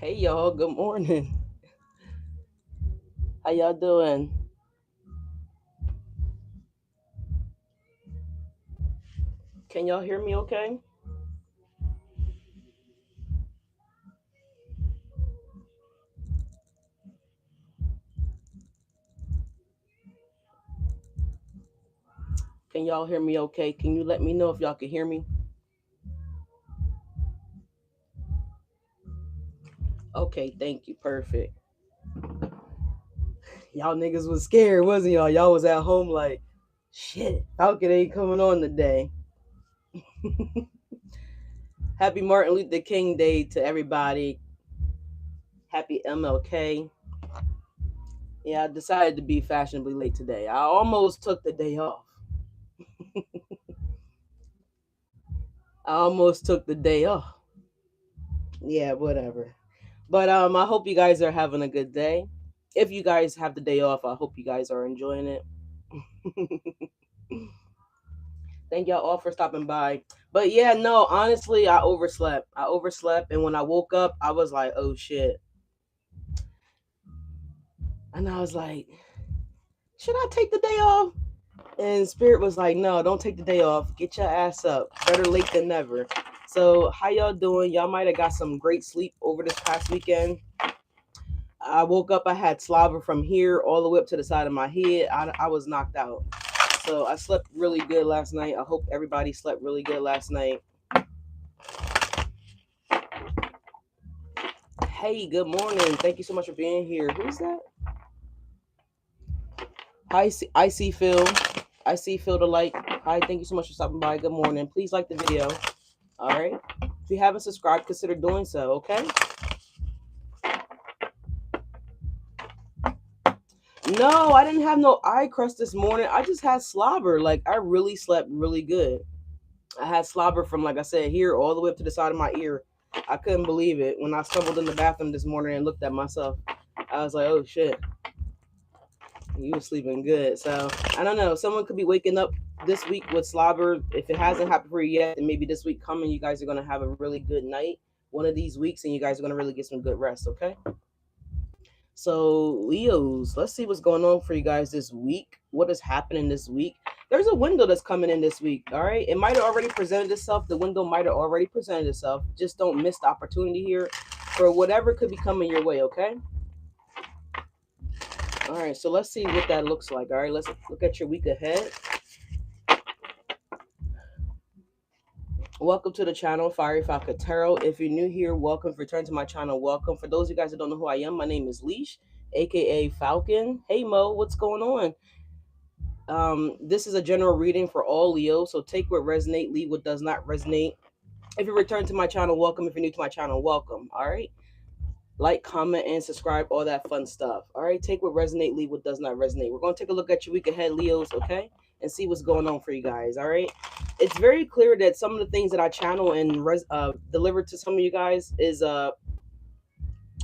Hey y'all, good morning. How y'all doing? Can y'all hear me okay? Can y'all hear me okay? Can you let me know if y'all can hear me? Okay, thank you. Perfect. Y'all niggas was scared, wasn't y'all? Y'all was at home like, shit, Falcon ain't coming on today. Happy Martin Luther King Day to everybody. Happy MLK. Yeah, I decided to be fashionably late today. I almost took the day off. I almost took the day off. Yeah, whatever. But I hope you guys are having a good day. If you guys have the day off, I hope you guys are enjoying it. Thank y'all all for stopping by. But yeah, no, honestly, I overslept. I overslept, and when I woke up, I was like, "Oh shit!" And I was like, "Should I take the day off?" And Spirit was like, "No, don't take the day off. Get your ass up. Better late than never." So, how y'all doing? Y'all might have got some great sleep over this past weekend. I woke up, I had slobber from here all the way up to the side of my head. I was knocked out. So I slept really good last night. I hope everybody slept really good last night. Hey, good morning. Thank you so much for being here. Who's that? I see Phil. I see Phil to like. Hi, thank you so much for stopping by. Good morning. Please like the video. All right. If you haven't subscribed, consider doing so, okay? No, I didn't have no eye crust this morning. I just had slobber. Like, I really slept really good. I had slobber from, like I said, here all the way up to the side of my ear. I couldn't believe it. When I stumbled in the bathroom this morning and looked at myself, I was like, oh shit, you were sleeping good. So, I don't know. Someone could be waking up this week with slobber. If it hasn't happened for you yet, then maybe this week coming, you guys are going to have a really good night one of these weeks, and you guys are going to really get some good rest, okay? So, Leos, let's see what's going on for you guys this week. What is happening this week? There's a window that's coming in this week. All right. It might have already presented itself. The window might have already presented itself. Just don't miss the opportunity here for whatever could be coming your way. Okay. All right. So let's see what that looks like. All right. Let's look at your week ahead. Welcome to the channel, FieryFalconTarot. If you're new here, welcome. If you return to my channel, welcome. For those of you guys that don't know who I am, my name is Leash, aka Falcon. Hey Mo, what's going on? This is a general reading for all Leo, so take what resonate, leave what does not resonate. If you return to my channel, welcome. If you're new to my channel, welcome. All right. Like, comment, and subscribe, all that fun stuff. All right. Take what resonate, leave what does not resonate. We're going to take a look at your week ahead, Leos, okay? And see what's going on for you guys. All right. It's very clear that some of the things that I channel and deliver to some of you guys is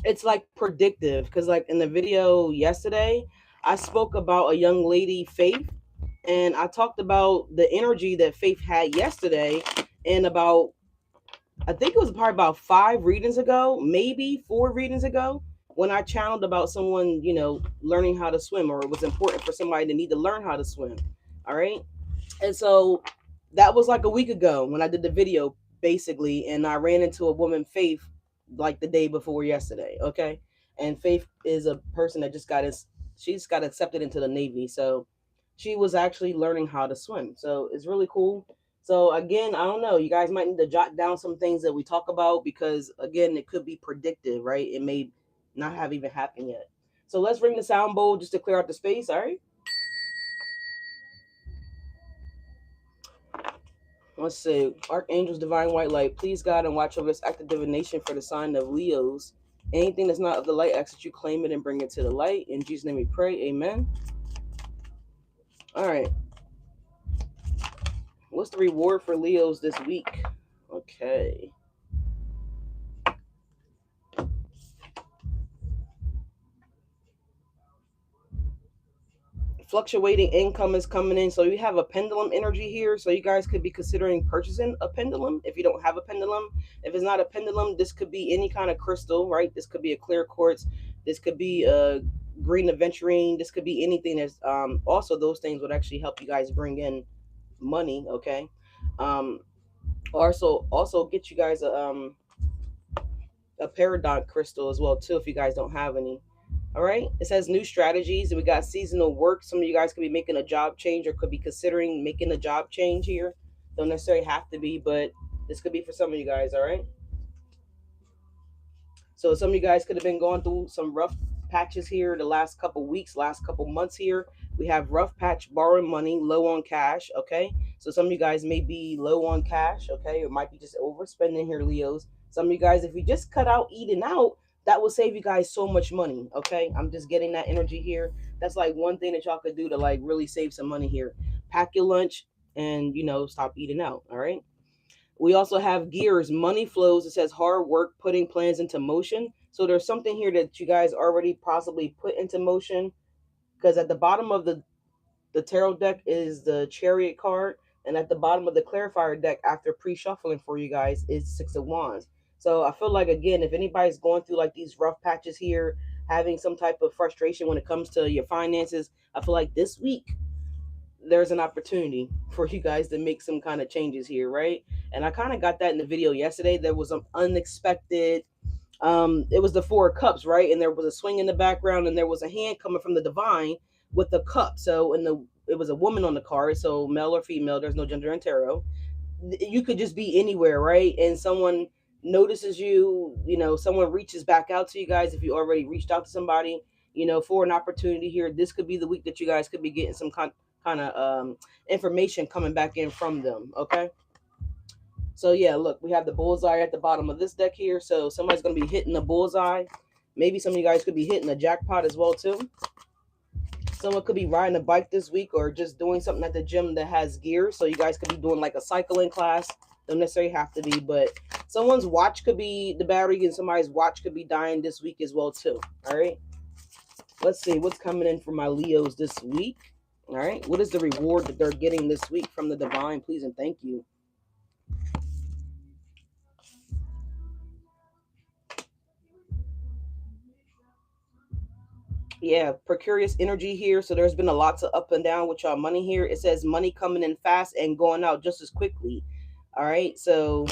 it's like predictive, because like in the video yesterday, I spoke about a young lady, Faith, and I talked about the energy that Faith had yesterday, and about, I think it was probably about 5 readings ago, maybe 4 readings ago, when I channeled about someone, learning how to swim, or it was important for somebody to need to learn how to swim. All right. And so that was like a week ago when I did the video, basically, and I ran into a woman, Faith, like the day before yesterday. Okay. And Faith is a person that she's got accepted into the Navy. So she was actually learning how to swim. So it's really cool. So again, I don't know. You guys might need to jot down some things that we talk about, because again, it could be predictive, right? It may not have even happened yet. So let's ring the sound bowl just to clear out the space. All right. Let's see. Archangels, divine white light, please God and watch over this act of divination for the sign of Leos. Anything that's not of the light, I ask that you claim it and bring it to the light. In Jesus' name we pray. Amen. All right. What's the reward for Leos this week? Okay. Fluctuating income is coming in. So you have a pendulum energy here. So you guys could be considering purchasing a pendulum if you don't have a pendulum. If it's not a pendulum, this could be any kind of crystal, right? This could be a clear quartz. This could be a green aventurine. This could be anything that's also those things would actually help you guys bring in money, okay? Um also get you guys a peridot crystal as well too if you guys don't have any. All right. It says new strategies, and we got seasonal work. Some of you guys could be making a job change or could be considering making a job change here. Don't necessarily have to be, but this could be for some of you guys. All right. So some of you guys could have been going through some rough patches here the last couple weeks, last couple months here. We have rough patch, borrowing money, low on cash. Okay. So some of you guys may be low on cash. Okay. It might be just overspending here, Leos. Some of you guys, if you just cut out eating out, that will save you guys so much money. Okay. I'm just getting that energy here. That's like one thing that y'all could do to like really save some money here. Pack your lunch and, stop eating out. All right. We also have gears, money flows. It says hard work, putting plans into motion. So there's something here that you guys already possibly put into motion because at the bottom of the tarot deck is the chariot card. And at the bottom of the clarifier deck, after pre-shuffling for you guys, is Six of Wands. So I feel like, again, if anybody's going through like these rough patches here, having some type of frustration when it comes to your finances, I feel like this week there's an opportunity for you guys to make some kind of changes here, right? And I kind of got that in the video yesterday. There was some unexpected it was the Four of Cups, right? And there was a swing in the background and there was a hand coming from the divine with the cup. So it was a woman on the card, so male or female, there's no gender in tarot. You could just be anywhere, right? And someone notices you, someone reaches back out to you guys if you already reached out to somebody, for an opportunity here. This could be the week that you guys could be getting some kind of information coming back in from them, okay? So yeah, look, we have the bullseye at the bottom of this deck here. So somebody's gonna be hitting the bullseye. Maybe some of you guys could be hitting the jackpot as well too. Someone could be riding a bike this week or just doing something at the gym that has gear. So you guys could be doing like a cycling class. Don't necessarily have to be, but someone's watch could be the battery and somebody's watch could be dying this week as well too. All right. Let's see what's coming in for my Leos this week. All right. What is the reward that they're getting this week from the divine? Please and thank you. Yeah, precarious energy here. So there's been a lot of up and down with y'all money here. It says money coming in fast and going out just as quickly. All right. So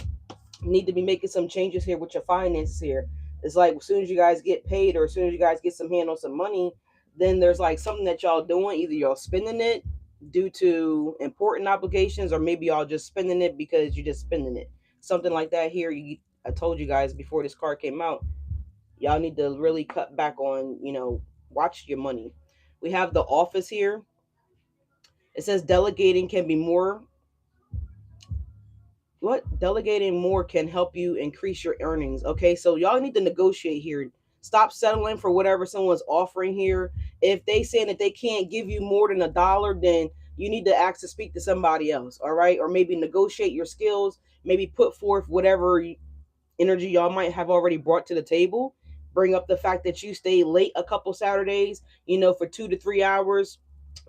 need to be making some changes here with your finances here. It's like as soon as you guys get paid or as soon as you guys get some hand on some money, then there's like something that y'all doing. Either y'all spending it due to important obligations or maybe y'all just spending it because you're just spending it. Something like that here. I told you guys before this card came out, y'all need to really cut back on, watch your money. We have the office here. It says delegating can be more. What? Delegating more can help you increase your earnings. Okay, so y'all need to negotiate here. Stop settling for whatever someone's offering here. If they saying that they can't give you more than $1, then you need to ask to speak to somebody else. All right, or maybe negotiate your skills. Maybe put forth whatever energy y'all might have already brought to the table. Bring up the fact that you stay late a couple Saturdays, for 2 to 3 hours,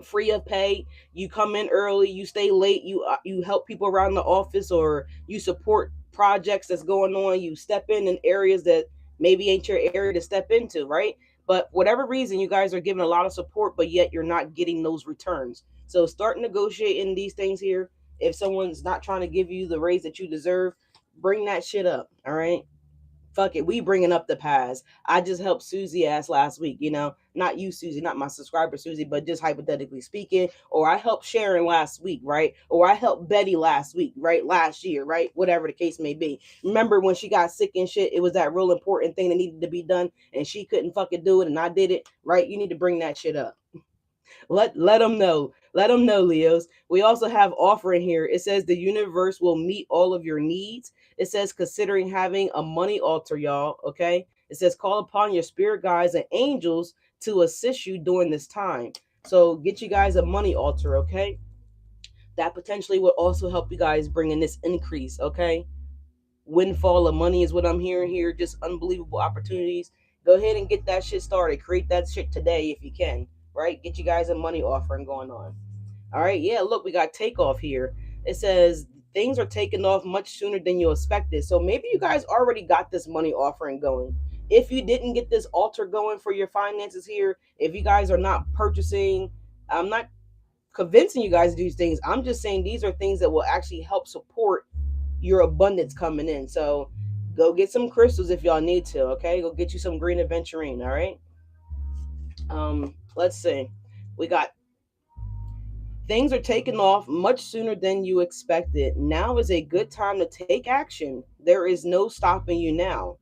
free of pay. You come in early, you stay late, you help people around the office, or you support projects that's going on. You step in areas that maybe ain't your area to step into, right? But whatever reason, you guys are giving a lot of support, but yet you're not getting those returns. So start negotiating these things here. If someone's not trying to give you the raise that you deserve, bring that shit up. All right. Fuck it. We bringing up the past. I just helped Susie ass last week, not you, Susie, not my subscriber, Susie, but just hypothetically speaking. Or I helped Sharon last week, right? Or I helped Betty last week, right? Last year, right? Whatever the case may be. Remember when she got sick and shit, it was that real important thing that needed to be done and she couldn't fucking do it and I did it, right? You need to bring that shit up. Let them know. Let them know, Leos. We also have offering here. It says the universe will meet all of your needs. It says considering having a money altar, y'all. Okay. It says, call upon your spirit guides and angels to assist you during this time. So get you guys a money altar, okay? That potentially would also help you guys bring in this increase, okay? Windfall of money is what I'm hearing here. Just unbelievable opportunities. Go ahead and get that shit started. Create that shit today if you can, right? Get you guys a money offering going on. All right, yeah, look, we got takeoff here. It says things are taking off much sooner than you expected. So maybe you guys already got this money offering going. If you didn't get this altar going for your finances here, if you guys are not purchasing, I'm not convincing you guys to do these things. I'm just saying these are things that will actually help support your abundance coming in. So go get some crystals if y'all need to, okay? Go get you some green aventurine, all right? Let's see. We got things are taking off much sooner than you expected. Now is a good time to take action. There is no stopping you now.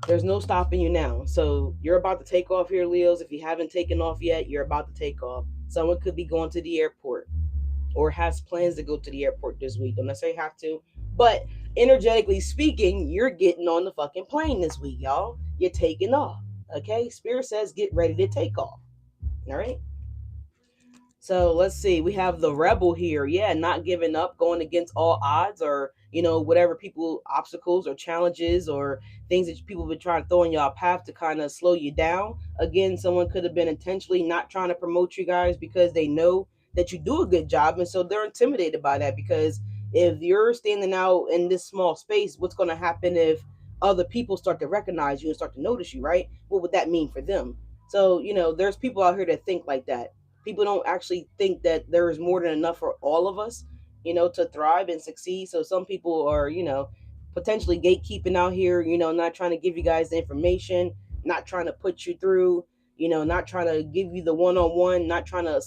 There's no stopping you now. So you're about to take off here, Leos. If you haven't taken off yet, you're about to take off. Someone could be going to the airport or has plans to go to the airport this week. Don't necessarily have to, but energetically speaking, you're getting on the fucking plane this week, y'all. You're taking off. Okay? Spirit says get ready to take off. All right? So let's see. We have the rebel here. Yeah, not giving up, going against all odds, or whatever people obstacles or challenges or things that people have been trying to throw in y'all path to kind of slow you down. Again, someone could have been intentionally not trying to promote you guys because they know that you do a good job, and so they're intimidated by that. Because if you're standing out in this small space, what's going to happen if other people start to recognize you and start to notice you, right? What would that mean for them? So, there's people out here that think like that. People don't actually think that there is more than enough for all of us, to thrive and succeed. So some people are, potentially gatekeeping out here, not trying to give you guys the information, not trying to put you through, not trying to give you the one-on-one, not trying to,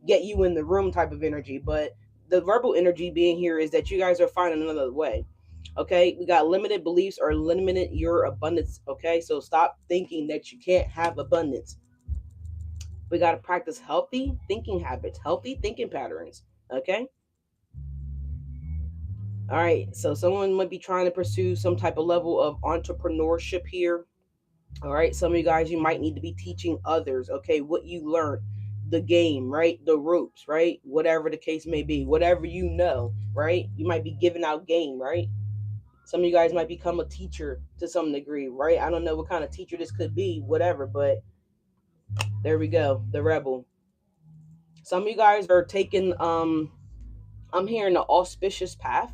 get you in the room type of energy. But the verbal energy being here is that you guys are finding another way. Okay, we got limited beliefs or limited your abundance. Okay, so stop thinking that you can't have abundance. We got to practice healthy thinking habits, healthy thinking patterns. Okay. All right. So someone might be trying to pursue some type of level of entrepreneurship here. All right. Some of you guys, you might need to be teaching others, okay, what you learned, the game, right? The ropes, right? Whatever the case may be, whatever right? You might be giving out game, right? Some of you guys might become a teacher to some degree, right? I don't know what kind of teacher this could be, whatever, but there we go. The rebel. Some of you guys are taking I'm hearing the auspicious path,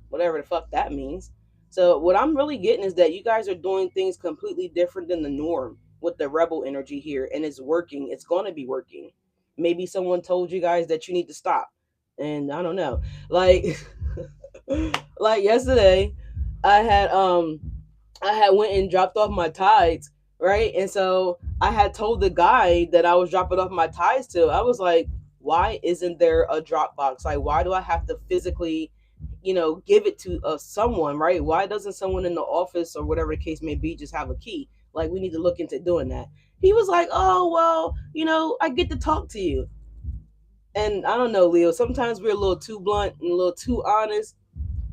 whatever the fuck that means. So what I'm really getting is that you guys are doing things completely different than the norm with the rebel energy here, and it's working. It's going to be working. Maybe someone told you guys that you need to stop, and I don't know. Like like yesterday, I had went and dropped off my tides, right? And so I had told the guy that I was dropping off my ties to. I was like, why isn't there a drop box? Like, why do I have to physically, give it to someone, right? Why doesn't someone in the office or whatever the case may be just have a key? Like, we need to look into doing that. He was like, oh, well, I get to talk to you. And I don't know, Leo, sometimes we're a little too blunt and a little too honest.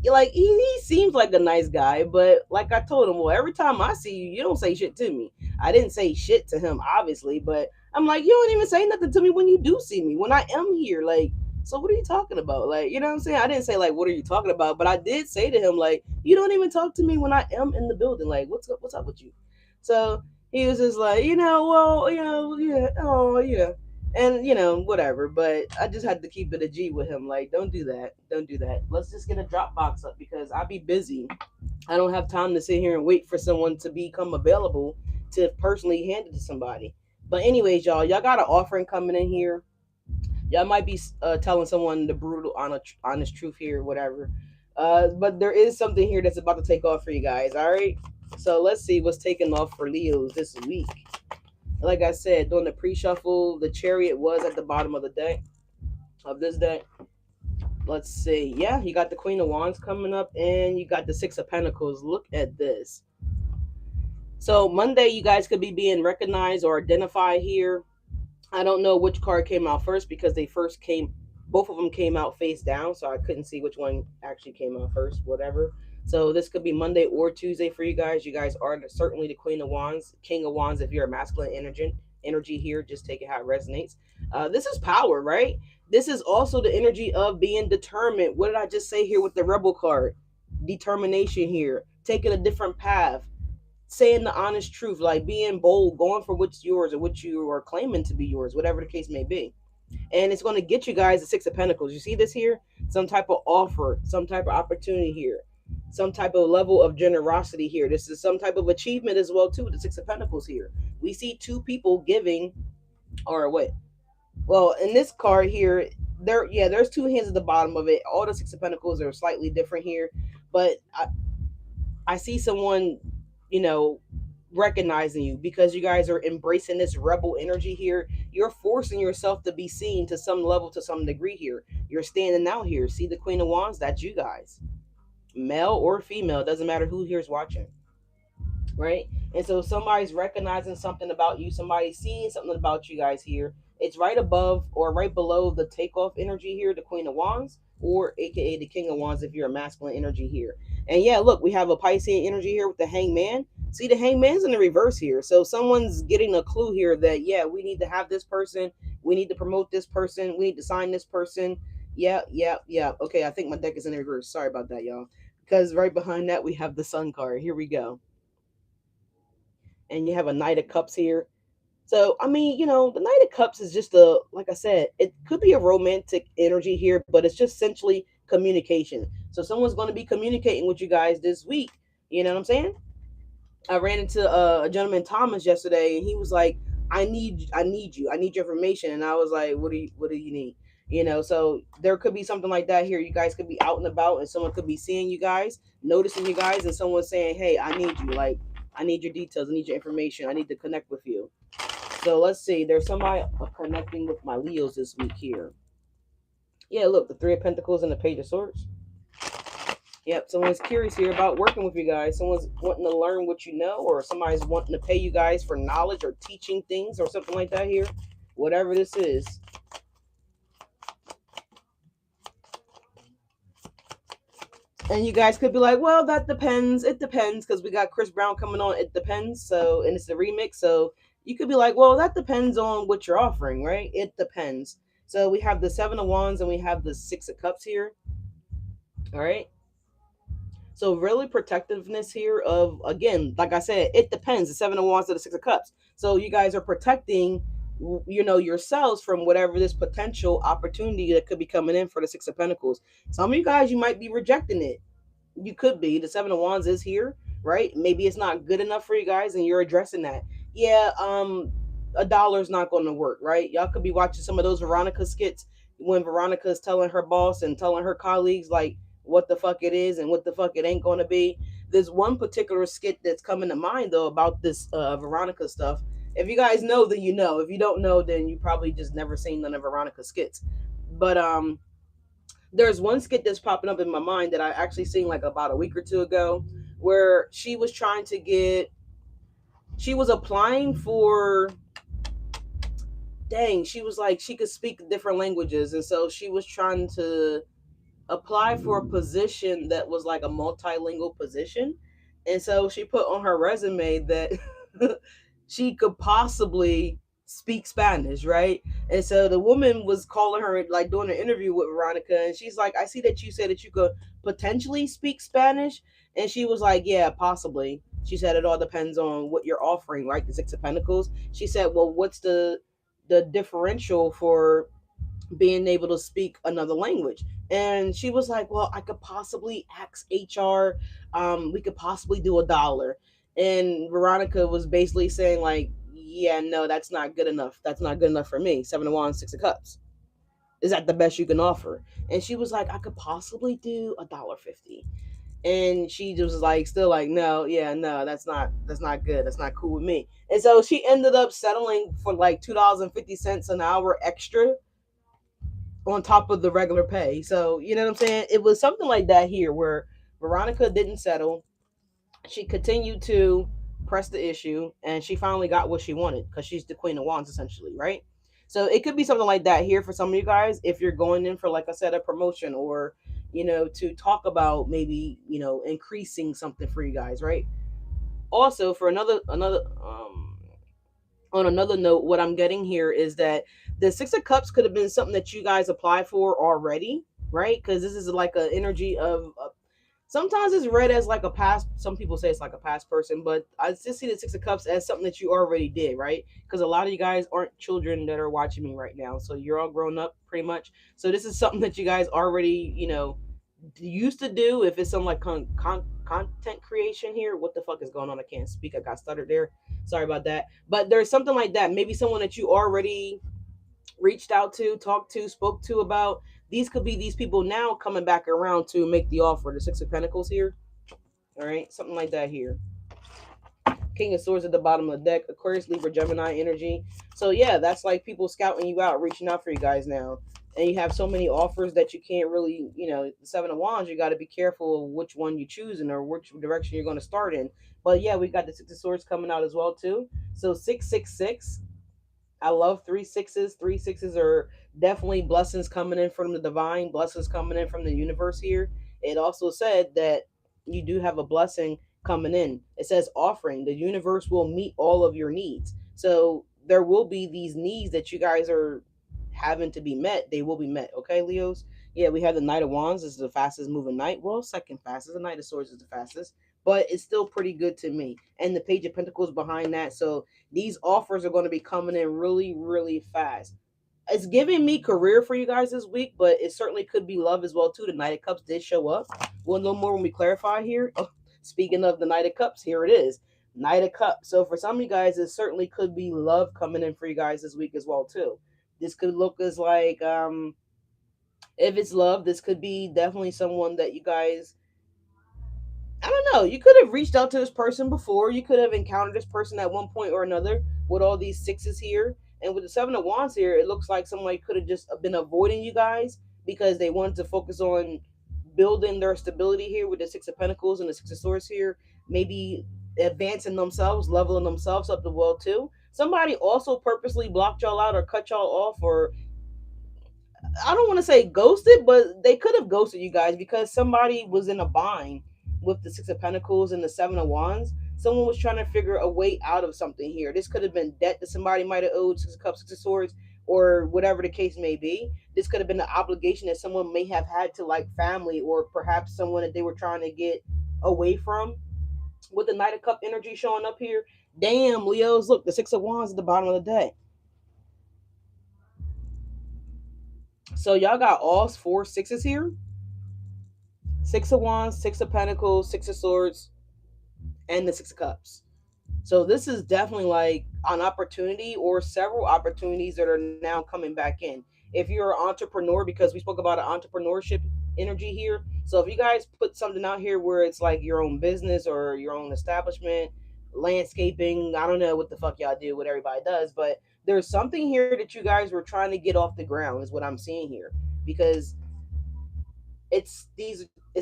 Like, he seems like a nice guy, but like I told him, well, every time I see you, you don't say shit to me. I didn't say shit to him, obviously, but I'm like, you don't even say nothing to me when you do see me, when I am here. Like, so what are you talking about? Like, you know what I'm saying? I didn't say like, what are you talking about? But I did say to him, like, you don't even talk to me when I am in the building. Like, what's up with you? So he was just like, well, yeah, oh yeah. And whatever, but I just had to keep it a G with him. Like, don't do that. Don't do that. Let's just get a Dropbox up because I be busy. I don't have time to sit here and wait for someone to become available to personally hand it to somebody. But anyways, y'all got an offering coming in here. Y'all might be telling someone the brutal, honest truth here, whatever. But there is something here that's about to take off for you guys. All right. So let's see what's taking off for Leos this week. Like I said, during the pre-shuffle, the Chariot was at the bottom of the deck, of this deck. Let's see. Yeah, you got the Queen of Wands coming up, and you got the Six of Pentacles. Look at this. So Monday, you guys could be being recognized or identified here. I don't know which card came out first because both of them came out face down, so I couldn't see which one actually came out first, whatever. So this could be Monday or Tuesday for you guys. You guys are certainly the Queen of Wands, King of Wands. If you're a masculine energy here, just take it how it resonates. This is power, right? This is also the energy of being determined. What did I just say here with the Rebel card? Determination here, taking a different path, saying the honest truth, like being bold, going for what's yours or what you are claiming to be yours, whatever the case may be. And it's going to get you guys the Six of Pentacles. You see this here? Some type of offer, some type of opportunity here, some type of level of generosity here. This is some type of achievement as well too. The Six of Pentacles here. We see two people giving, or what? Well, in this card here, there's two hands at the bottom of it. All the Six of Pentacles are slightly different here, but I see someone, you know, recognizing you because you guys are embracing this rebel energy here. You're forcing yourself to be seen to some level, to some degree here. You're standing out here. See the Queen of Wands? That's you guys. Male or female, doesn't matter who here's watching. Right? And so somebody's recognizing something about you, somebody's seeing something about you guys here. It's right above or right below the takeoff energy here, the Queen of Wands, or aka the King of Wands if you're a masculine energy here. And yeah, look, we have a Piscean energy here with the Hangman. See, the Hangman's in the reverse here. So someone's getting a clue here that, yeah, we need to have this person, we need to promote this person, we need to sign this person. Yeah, yeah, yeah. Okay, I think my deck is in the reverse. Sorry about that, y'all. Because right behind that, we have the Sun card. Here we go. And you have a Knight of Cups here. So, I mean, the Knight of Cups is just like I said, it could be a romantic energy here, but it's just essentially communication. So, someone's going to be communicating with you guys this week. You know what I'm saying? I ran into a gentleman, Thomas, yesterday, and he was like, I need you. I need your information." And I was like, what do you need?" So there could be something like that here. You guys could be out and about, and someone could be seeing you guys, noticing you guys, and someone saying, "Hey, I need you. Like, I need your details. I need your information. I need to connect with you." So let's see. There's somebody connecting with my Leos this week here. Yeah, look, the Three of Pentacles and the Page of Swords. Yep, someone's curious here about working with you guys. Someone's wanting to learn what you know, or somebody's wanting to pay you guys for knowledge or teaching things or something like that here. Whatever this is. And you guys could be like, well, that depends. It depends, because we got Chris Brown coming on. It depends. So, and it's a remix. So you could be like, well, that depends on what you're offering, right? It depends. So we have the Seven of Wands and we have the Six of Cups here. All right. So really protectiveness here of, again, like I said, it depends. The Seven of Wands to the Six of Cups. So you guys are protecting, yourselves from whatever this potential opportunity that could be coming in for the Six of Pentacles. Some of you guys, you might be rejecting it. You could be. The Seven of Wands is here, right? Maybe it's not good enough for you guys and you're addressing that. Yeah, a dollar's not going to work, right? Y'all could be watching some of those Veronica skits when Veronica is telling her boss and telling her colleagues like what the fuck it is and what the fuck it ain't going to be. There's one particular skit that's coming to mind though about this Veronica stuff. If you guys know, then you know. If you don't know, then you probably just never seen none of Veronica skits. But there's one skit that's popping up in my mind that I actually seen like about a week or two ago, where she was applying for, she was like, she could speak different languages. And so she was trying to apply for a position that was like a multilingual position. And so she put on her resume that she could possibly speak Spanish, right? And so the woman was calling her, like doing an interview with Veronica, and she's like, "I see that you said that you could potentially speak Spanish." And she was like, "Yeah, possibly." She said, "It all depends on what you're offering, right? The Six of Pentacles." She said, "Well, what's the differential for being able to speak another language?" And she was like, "Well, I could possibly ask HR. We could possibly do $1." And Veronica was basically saying like, "Yeah, no, that's not good enough. That's not good enough for me. Seven of Wands, Six of Cups. Is that the best you can offer?" And she was like, "I could possibly do $1.50." And she just was like, still like, "No, yeah, no, that's not good. That's not cool with me." And so she ended up settling for like $2.50 an hour extra on top of the regular pay. So, you know what I'm saying? It was something like that here where Veronica didn't settle. She continued to press the issue and she finally got what she wanted because she's the Queen of Wands essentially, right? So it could be something like that here for some of you guys if you're going in for, like I said, a promotion, or to talk about maybe, increasing something for you guys, right? Also, for another on another note, what I'm getting here is that the Six of Cups could have been something that you guys applied for already, right? Because this is like an energy of sometimes it's read as like a past. Some people say it's like a past person, but I just see the Six of Cups as something that you already did, right? Because a lot of you guys aren't children that are watching me right now, so you're all grown up pretty much. So this is something that you guys already, used to do. If it's some like content creation here, what the fuck is going on? I can't speak. I got stuttered there. Sorry about that. But there's something like that. Maybe someone that you already reached out to, talked to, spoke to about. These could be these people now coming back around to make the offer. The Six of Pentacles here. All right, something like that here. King of Swords at the bottom of the deck. Aquarius, Libra, Gemini energy. So yeah, that's like people scouting you out, reaching out for you guys now. And you have so many offers that you can't really, the Seven of Wands, you got to be careful of which one you choosing or which direction you're going to start in. But yeah, we got the Six of Swords coming out as well too. So 666. I love three sixes. Three sixes are definitely blessings coming in from the divine, blessings coming in from the universe here. It also said that you do have a blessing coming in. It says offering. The universe will meet all of your needs. So there will be these needs that you guys are having to be met. They will be met. Okay, Leos? Yeah, we have the Knight of Wands. This is the fastest moving knight. Well, second fastest. The Knight of Swords is the fastest. But it's still pretty good to me. And the Page of Pentacles behind that. So these offers are going to be coming in really, really fast. It's giving me career for you guys this week, but it certainly could be love as well too. The Knight of Cups did show up. We'll know more when we clarify here. Oh, speaking of the Knight of Cups, here it is. Knight of Cups. So for some of you guys, it certainly could be love coming in for you guys this week as well too. This could look as like if it's love, this could be definitely someone that you guys, I don't know. You could have reached out to this person before. You could have encountered this person at one point or another with all these sixes here. And with the Seven of Wands here, it looks like somebody could have just been avoiding you guys because they wanted to focus on building their stability here with the Six of Pentacles and the Six of Swords here. Maybe advancing themselves, leveling themselves up the world too. Somebody also purposely blocked y'all out or cut y'all off, or I don't want to say ghosted, but they could have ghosted you guys because somebody was in a bind with the Six of Pentacles and the Seven of Wands. Someone was trying to figure a way out of something here. This could have been debt that somebody might have owed, Six of Cups, Six of Swords, or whatever the case may be. This could have been an obligation that someone may have had to like family or perhaps someone that they were trying to get away from. With the Knight of Cup energy showing up here, damn, Leos, look, the Six of Wands at the bottom of the deck. So y'all got all four sixes here. Six of Wands, Six of Pentacles, Six of Swords, and the Six of Cups. So this is definitely like an opportunity or several opportunities that are now coming back in. If you're an entrepreneur, because we spoke about an entrepreneurship energy here. So if you guys put something out here where it's like your own business or your own establishment, landscaping, I don't know what the fuck y'all do, what everybody does, but there's something here that you guys were trying to get off the ground is what I'm seeing here. Because it's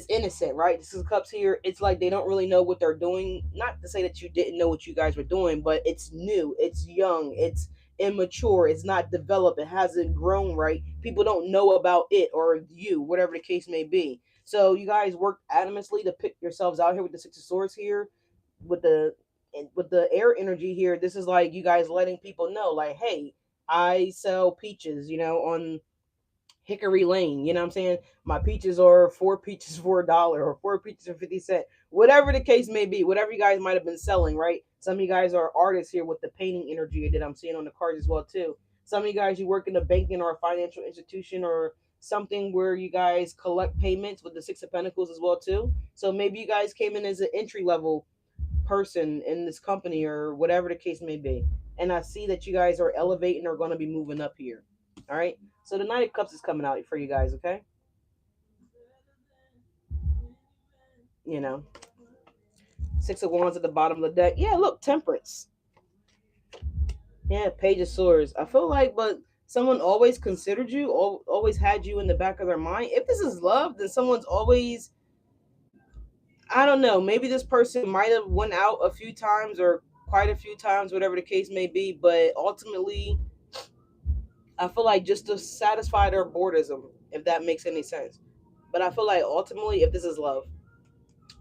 innocent, right? This is cups here. It's like they don't really know what they're doing. Not to say that you didn't know what you guys were doing, but it's new, it's young, it's immature, it's not developed, it hasn't grown right. People don't know about it or you, whatever the case may be. So you guys worked adamantly to pick yourselves out here with the Six of Swords here, with the air energy here. This is like you guys letting people know, like, hey, I sell peaches, on Hickory Lane. You know what I'm saying? My peaches are four peaches for $1 or four peaches for 50 cents. Whatever the case may be, whatever you guys might have been selling, right? Some of you guys are artists here with the painting energy that I'm seeing on the cards as well too. Some of you guys, you work in a banking or a financial institution or something where you guys collect payments with the Six of Pentacles as well too. So maybe you guys came in as an entry level person in this company or whatever the case may be. And I see that you guys are elevating or going to be moving up here. All right. So the Knight of Cups is coming out for you guys, okay? You know, Six of Wands at the bottom of the deck. Yeah, look, Temperance. Yeah, Page of Swords. I feel like, but someone always considered you, always had you in the back of their mind. If this is love, then someone's always, I don't know, maybe this person might have went out a few times or quite a few times, whatever the case may be, but ultimately, I feel like just to satisfy their boredom, if that makes any sense. But I feel like ultimately, if this is love,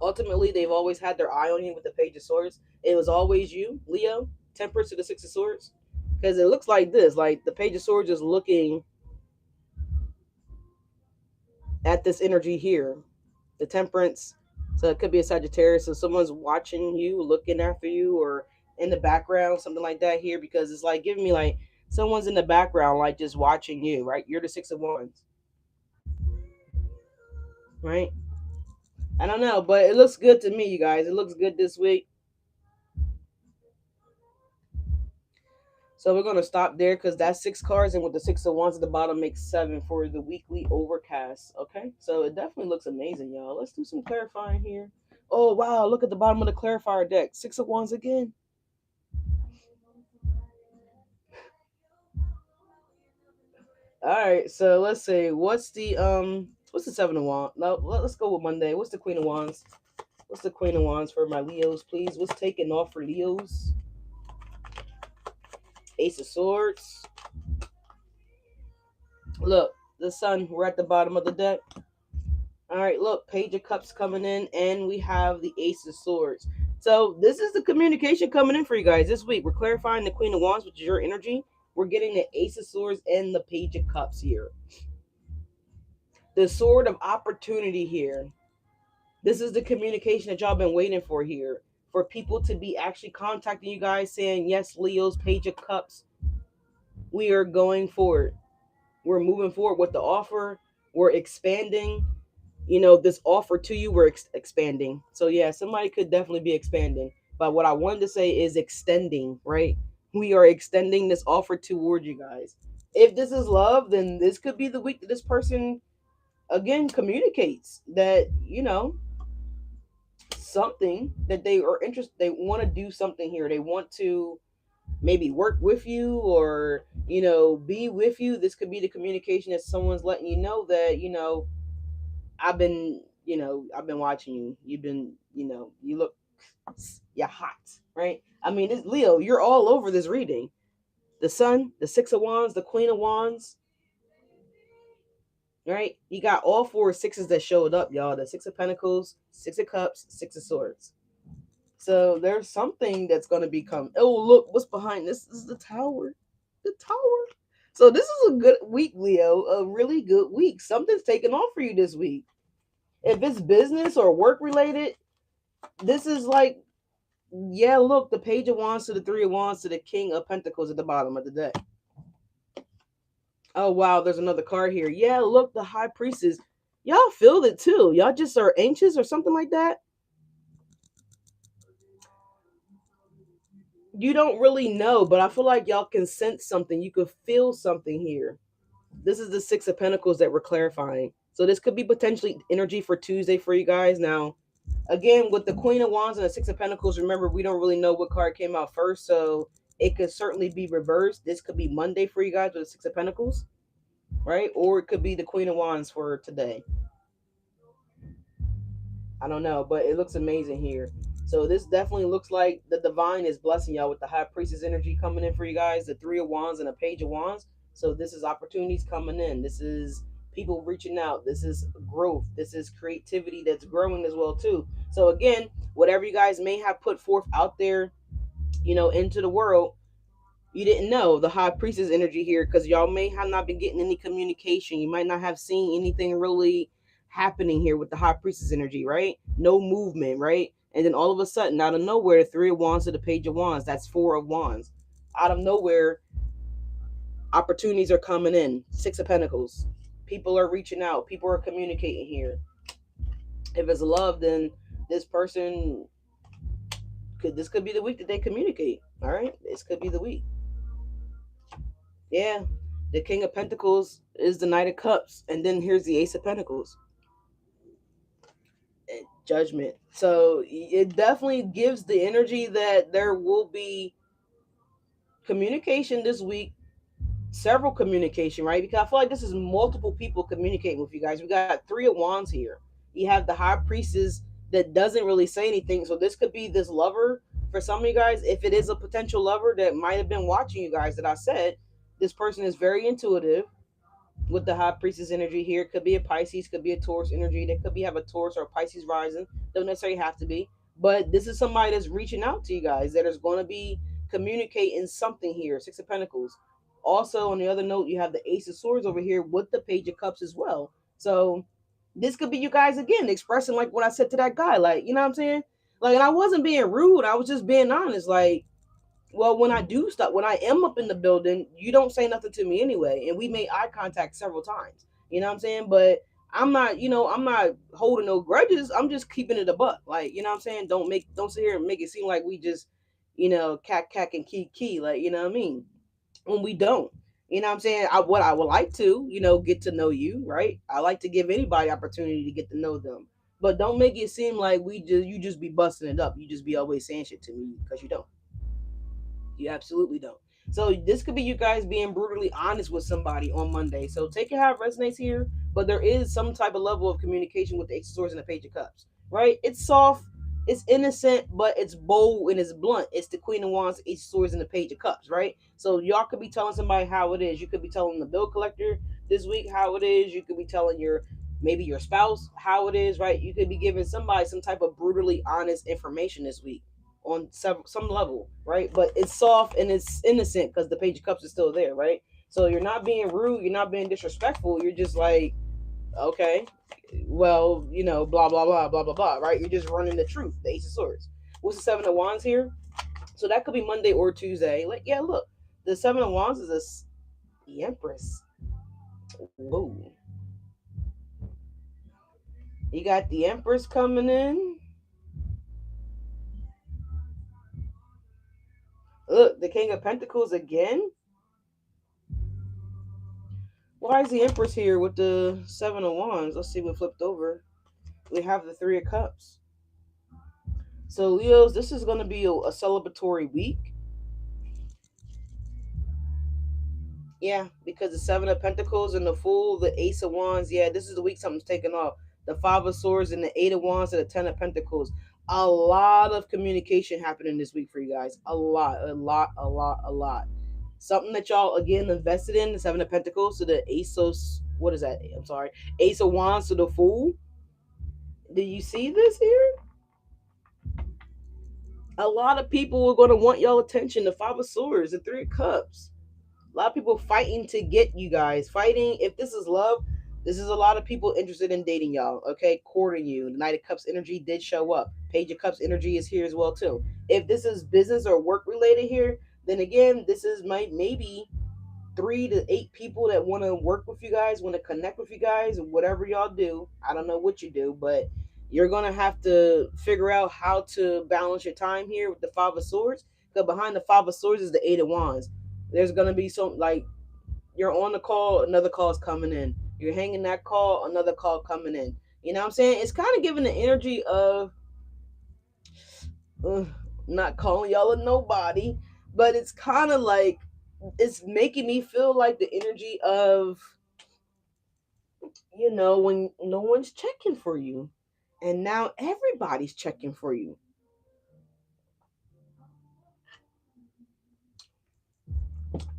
ultimately they've always had their eye on you with the Page of Swords. It was always you, Leo. Temperance to the Six of Swords, because it looks like this. Like the Page of Swords is looking at this energy here, the Temperance. So it could be a Sagittarius. So someone's watching you, looking after you, or in the background, something like that here. Because it's like giving me like someone's in the background, like just watching you. Right? You're the Six of Wands. Right? I don't know, but it looks good to me, you guys. It looks good this week. So we're gonna stop there because that's 6 cards, and with the Six of Wands at the bottom makes 7 for the weekly overcast. Okay, so it definitely looks amazing, y'all. Let's do some clarifying here. Oh wow, look at the bottom of the clarifier deck. 6 of Wands again. All right, so let's see. What's the 7 of Wands? No, let's go with Monday. What's the Queen of Wands? What's the Queen of Wands for my Leos, please? What's taking off for Leos? Ace of Swords. Look, the Sun. We're at the bottom of the deck. All right, look, Page of Cups coming in, and we have the Ace of Swords. So this is the communication coming in for you guys this week. We're clarifying the Queen of Wands, which is your energy. We're getting the Ace of Swords and the Page of Cups here. The Sword of Opportunity here. This is the communication that y'all been waiting for here. For people to be actually contacting you guys saying, yes, Leo's Page of Cups. We are going forward. We're moving forward with the offer. We're expanding. This offer to you, we're expanding. So yeah, somebody could definitely be expanding. But what I wanted to say is extending, right? We are extending this offer toward you guys. If this is love, then this could be the week that this person again communicates that, something that they are interested, they want to do something here. They want to maybe work with you or, be with you. This could be the communication that someone's letting you know that, I've been watching you. You've been, you look, you're hot, right? I mean, this Leo, you're all over this reading. The Sun, the Six of Wands, the Queen of Wands, right? You got all 4 6s that showed up, y'all. The Six of Pentacles, Six of Cups, Six of Swords. So there's something that's going to become. Oh, look, what's behind this? This is the Tower. The Tower. So this is a good week, Leo. A really good week. Something's taking off for you this week. If it's business or work related, this is like, yeah, look, the Page of Wands to the Three of Wands to the King of Pentacles at the bottom of the deck. Oh, wow, there's another card here. Yeah, look, the High Priestess. Y'all feel it too. Y'all just are anxious or something like that. You don't really know, but I feel like y'all can sense something. You could feel something here. This is the Six of Pentacles that we're clarifying. So this could be potentially energy for Tuesday for you guys. Now, again, with the Queen of Wands and the Six of Pentacles, remember, we don't really know what card came out first. So it could certainly be reversed. This could be Monday for you guys with the Six of Pentacles, right? Or it could be the Queen of Wands for today. I don't know, but it looks amazing here. So this definitely looks like the divine is blessing y'all with the High Priestess energy coming in for you guys, the Three of Wands and a Page of Wands. So this is opportunities coming in. This is people reaching out. This is growth. This is creativity that's growing as well too. So again, whatever you guys may have put forth out there, into the world, you didn't know the High Priestess energy here because y'all may have not been getting any communication. You might not have seen anything really happening here with the High Priestess energy, right? No movement, right? And then all of a sudden, out of nowhere, the Three of Wands to the Page of Wands. That's Four of Wands. Out of nowhere, opportunities are coming in. Six of Pentacles. People are reaching out. People are communicating here. If it's love, then this person this could be the week that they communicate. All right, this could be the week. Yeah, the King of Pentacles is the Knight of Cups, and then here's the Ace of Pentacles. Judgment. So it definitely gives the energy that there will be communication this week, several communication, right? Because I feel like this is multiple people communicating with you guys. We got Three of Wands here. You have the High Priestess that doesn't really say anything. So this could be this lover for some of you guys. If it is a potential lover that might have been watching you guys, that I said, this person is very intuitive. with the high priestess energy here. Could be a Pisces, could be a Taurus energy. They could be have a Taurus or a Pisces rising. Don't necessarily have to be. But this is somebody that's reaching out to you guys that is going to be communicating something here. Six of Pentacles. Also, on the other note, you have the Ace of Swords over here with the Page of Cups as well. So this could be you guys again expressing like what I said to that guy. Like, you know what I'm saying? Like, and I wasn't being rude. I was just being honest. Like, well, when I do stuff, when I am up in the building, you don't say nothing to me anyway. And we made eye contact several times. You know what I'm saying? But I'm not, I'm not holding no grudges. I'm just keeping it a buck. Like, you know what I'm saying? Don't sit here and make it seem like we just, cack and key. Like, you know what I mean? When we don't. You know what I'm saying? What I would like to, get to know you, right? I like to give anybody opportunity to get to know them. But don't make it seem like you just be busting it up. You just be always saying shit to me because you don't. You absolutely don't. So this could be you guys being brutally honest with somebody on Monday. So take it how it resonates here, but there is some type of level of communication with the Ace of Swords and the Page of Cups, right? It's soft, it's innocent, but it's bold and it's blunt. It's the Queen of Wands, Ace of Swords, and the Page of Cups, right? So y'all could be telling somebody how it is. You could be telling the bill collector this week how it is. You could be telling maybe your spouse how it is, right? You could be giving somebody some type of brutally honest information this week on some level, right? But it's soft and it's innocent because the Page of Cups is still there, right? So you're not being rude, you're not being disrespectful. You're just like, okay, well, blah blah blah blah blah blah, right? You're just running the truth. The Ace of Swords. What's the Seven of Wands here? So that could be Monday or Tuesday. Like, yeah, look, the Seven of Wands is the Empress. Whoa, you got the Empress coming in. Look, the King of Pentacles again. Why is the Empress here with the Seven of Wands? Let's see what flipped over. We have the Three of Cups. So, Leos, this is going to be a celebratory week. Yeah, because the Seven of Pentacles and the Fool, the Ace of Wands. Yeah, this is the week something's taken off. The Five of Swords and the Eight of Wands and the Ten of Pentacles. A lot of communication happening this week for you guys. A lot. Something that y'all again invested in, the Seven of Pentacles to the Ace of, what is that? I'm sorry, Ace of Wands to the Fool. Do you see this here? A lot of people are going to want y'all attention. The Five of Swords, the Three of Cups. A lot of people fighting to get you guys. Fighting. If this is love, this is a lot of people interested in dating y'all. Okay, courting you. The Knight of Cups energy did show up. Page of Cups energy is here as well too. If this is business or work related here, then again, this is maybe 3 to 8 people that want to work with you guys, want to connect with you guys, whatever y'all do. I don't know what you do, but you're going to have to figure out how to balance your time here with the Five of Swords. Because behind the Five of Swords is the Eight of Wands. There's going to be some, like, you're on the call, another call is coming in. You're hanging that call, another call coming in. You know what I'm saying? It's kind of giving the energy of, uh, not calling y'all a nobody, but it's kind of like, it's making me feel like the energy of, when no one's checking for you and now everybody's checking for you.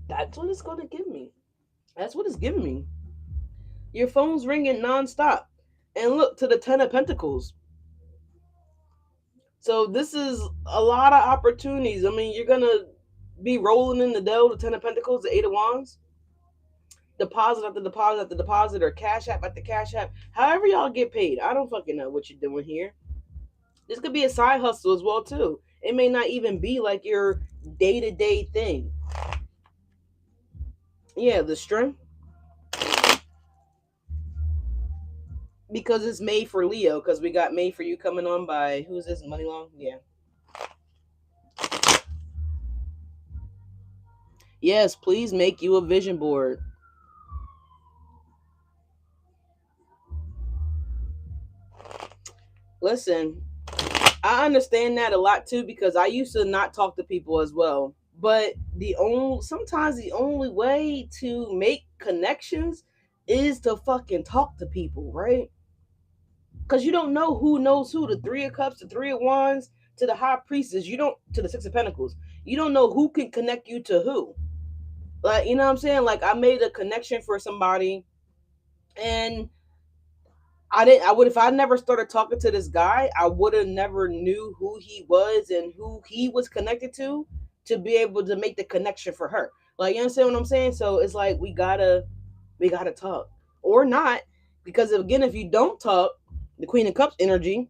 That's what it's going to give me. That's what it's giving me. Your phone's ringing nonstop. And look, to the Ten of Pentacles. So this is a lot of opportunities. I mean, you're going to be rolling in the dough, the Ten of Pentacles, the Eight of Wands. Deposit after deposit after deposit, or cash app after cash app. However y'all get paid. I don't fucking know what you're doing here. This could be a side hustle as well too. It may not even be like your day-to-day thing. Yeah, the Strength. Because it's made for Leo, because we got Made for You coming on by, who's this, Money Long? Yeah. Yes, please make you a vision board. Listen, I understand that a lot too, because I used to not talk to people as well. But sometimes the only way to make connections is to fucking talk to people, right? Because you don't know who knows who. The Three of Cups, the Three of Wands, to the High Priestess, you don't, to the Six of Pentacles. You don't know who can connect you to who. Like, you know what I'm saying? Like, I made a connection for somebody And I would, if I never started talking to this guy, I would have never knew who he was and who he was connected to be able to make the connection for her. Like, you understand what I'm saying? So it's like we gotta talk or not, because again, if you don't talk, the Queen of Cups energy,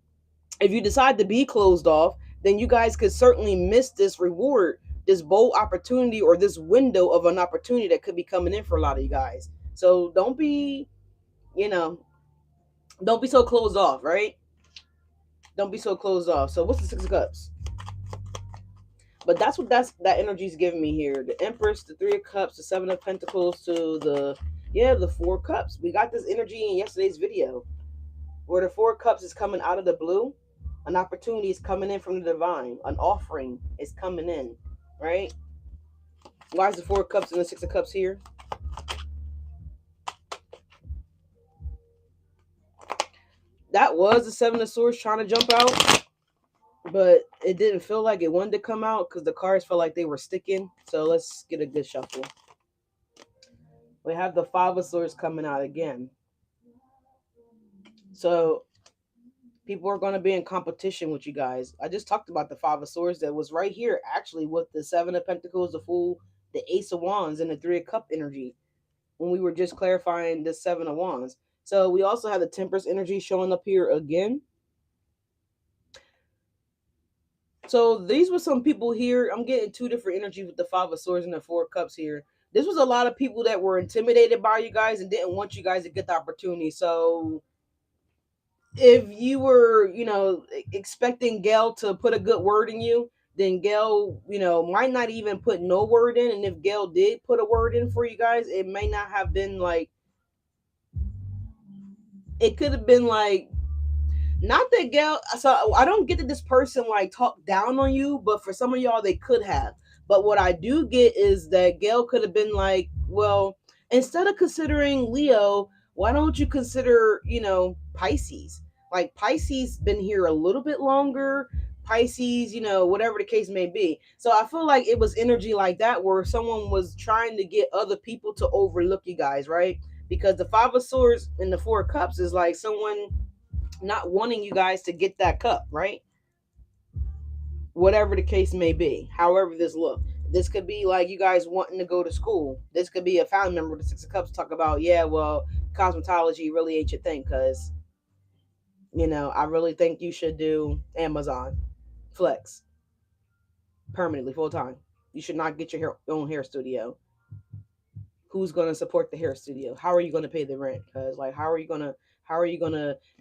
if you decide to be closed off, then you guys could certainly miss this reward, this bold opportunity, or this window of an opportunity that could be coming in for a lot of you guys. So don't be, you know, don't be so closed off, right? Don't be so closed off. So what's the Six of Cups? But that's what that energy's giving me here. The Empress, the Three of Cups, the Seven of Pentacles to the Four Cups. We got this energy in yesterday's video where the Four Cups is coming out of the blue. An opportunity is coming in from the divine. An offering is coming in, right? Why is the Four of Cups and the Six of Cups here? That was the Seven of Swords trying to jump out, but it didn't feel like it wanted to come out because the cards felt like they were sticking. So let's get a good shuffle. We have the Five of Swords coming out again. So people are going to be in competition with you guys. I just talked about the Five of Swords that was right here, actually, with the Seven of Pentacles, the Fool, the Ace of Wands, and the Three of Cup energy when we were just clarifying the Seven of Wands. So we also have the Temperance energy showing up here again. So these were some people here. I'm getting two different energies with the Five of Swords and the Four of Cups here. This was a lot of people that were intimidated by you guys and didn't want you guys to get the opportunity. So if you were, expecting Gail to put a good word in you, then Gail, might not even put no word in. And if Gail did put a word in for you guys, it may not have been like, it could have been like, not that Gail, so I don't get that this person like talked down on you, but for some of y'all, they could have. But what I do get is that Gail could have been like, well, instead of considering Leo, why don't you consider, Pisces? Like Pisces been here a little bit longer. Pisces, whatever the case may be. So I feel like it was energy like that where someone was trying to get other people to overlook you guys, right? Because the Five of Swords and the Four of Cups is like someone not wanting you guys to get that cup, right? Whatever the case may be, however this look. This could be like you guys wanting to go to school. This could be a family member with the Six of Cups talk about, yeah, well, cosmetology really ain't your thing because, I really think you should do Amazon Flex permanently, full time. You should not get your own hair studio. Who's going to support the hair studio? How are you going to pay the rent? Because like, how are you gonna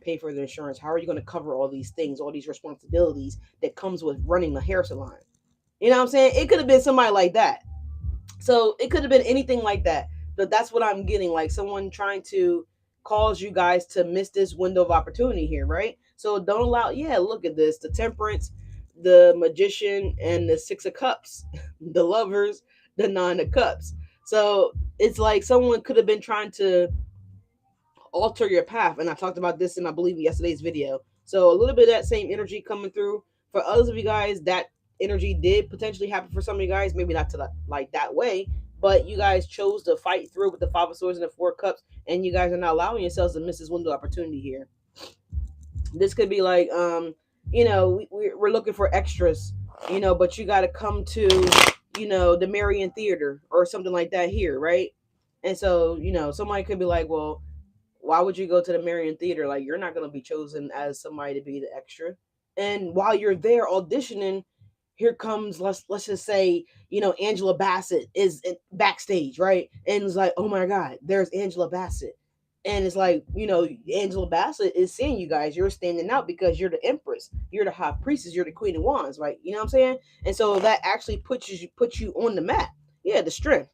pay for the insurance? How are you gonna cover all these things, all these responsibilities that comes with running a hair salon? You know what I'm saying? It could have been somebody like that. So it could have been anything like that. But that's what I'm getting, like someone trying to cause you guys to miss this window of opportunity here, right? So don't allow, yeah, look at this. The Temperance, the Magician, and the Six of Cups, the Lovers, the Nine of Cups. So it's like someone could have been trying to alter your path. And I talked about this in, I believe, yesterday's video. So a little bit of that same energy coming through. For others of you guys, that energy did potentially happen for some of you guys, maybe not to like that way, but you guys chose to fight through with the Five of Swords and the Four of Cups, and you guys are not allowing yourselves to miss this window opportunity here. This could be like, we're looking for extras, but you got to come to, the Marion Theater or something like that here, right? And so, somebody could be like, well, why would you go to the Marion Theater? Like, you're not going to be chosen as somebody to be the extra. And while you're there auditioning, here comes, let's just say, Angela Bassett is backstage, right? And it's like, oh my God, there's Angela Bassett. And it's like, Angela Bassett is seeing you guys. You're standing out because you're the Empress. You're the High Priestess. You're the Queen of Wands, right? You know what I'm saying? And so that actually puts you on the map. Yeah, the strength.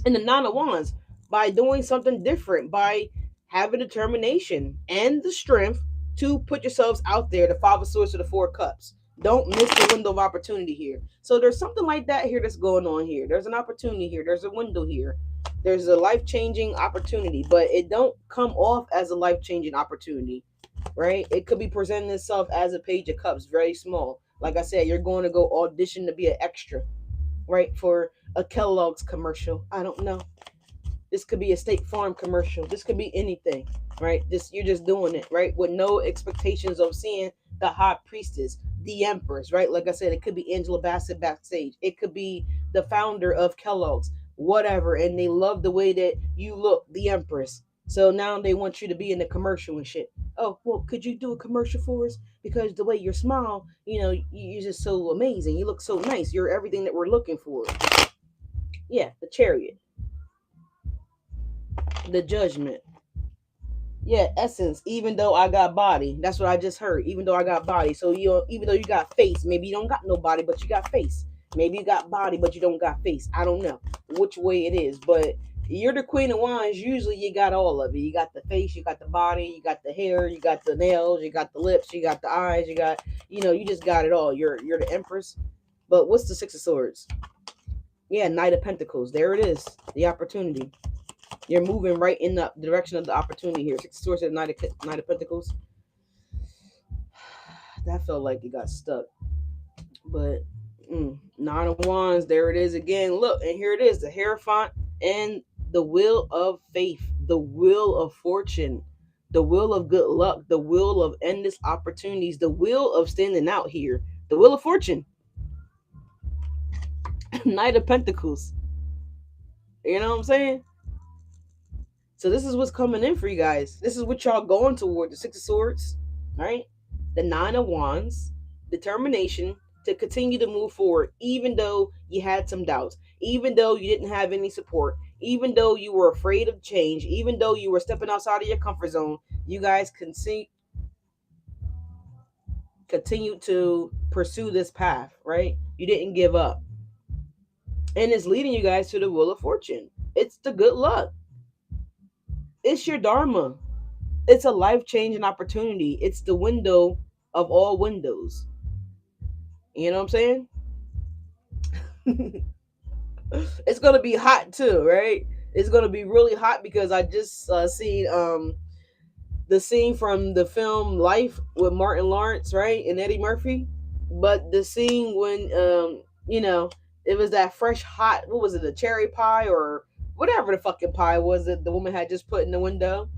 And the Nine of Wands, by doing something different, by having determination and the strength to put yourselves out there, the Five of Swords to the Four of Cups. Don't miss the window of opportunity here. So there's something like that here that's going on here. There's an opportunity here. There's a window here. There's a life-changing opportunity, but it don't come off as a life-changing opportunity, right? It could be presenting itself as a Page of Cups, very small. Like I said, you're going to go audition to be an extra, right? For a Kellogg's commercial. I don't know. This could be a State Farm commercial. This could be anything, right? This you're just doing it, right? With no expectations of seeing the high priestess, the empress, right? Like I said, it could be Angela Bassett backstage. It could be the founder of Kellogg's, whatever. And they love the way that you look, the empress. So now they want you to be in the commercial and shit. Oh, well, could you do a commercial for us? Because the way you smile, you're just so amazing. You look so nice. You're everything that we're looking for. Yeah, the Chariot, the Judgment. Yeah, essence. Even though I got body, that's what I just heard. Even though I got body, so even though you got face, maybe you don't got no body, but you got face. Maybe you got body, but you don't got face. I don't know which way it is, but you're the Queen of Wands. Usually, you got all of it. You got the face, you got the body, you got the hair, you got the nails, you got the lips, you got the eyes, you got you just got it all. You're the Empress. But what's the Six of Swords? Yeah, Knight of Pentacles. There it is. The opportunity. You're moving right in the direction of the opportunity here. Six of Swords and Knight of Pentacles. That felt like it got stuck. But Nine of Wands, there it is again. Look, and here it is. The Hierophant and the Wheel of Faith. The Wheel of Fortune. The Wheel of Good Luck. The Wheel of Endless Opportunities. The Wheel of Standing Out here. The Wheel of Fortune. Knight of Pentacles. You know what I'm saying? So this is what's coming in for you guys. This is what y'all going toward. The Six of Swords, right? The Nine of Wands, determination to continue to move forward, even though you had some doubts, even though you didn't have any support, even though you were afraid of change, even though you were stepping outside of your comfort zone. You guys continue to pursue this path, right? You didn't give up. And it's leading you guys to the Wheel of Fortune. It's the good luck. It's your dharma. It's a life-changing opportunity. It's the window of all windows. You know what I'm saying? It's gonna be hot too, right? It's gonna be really hot because I just seen the scene from the film Life with Martin Lawrence, right, and Eddie Murphy. But the scene when it was that fresh hot, what was it, a cherry pie or whatever the fucking pie was that the woman had just put in the window,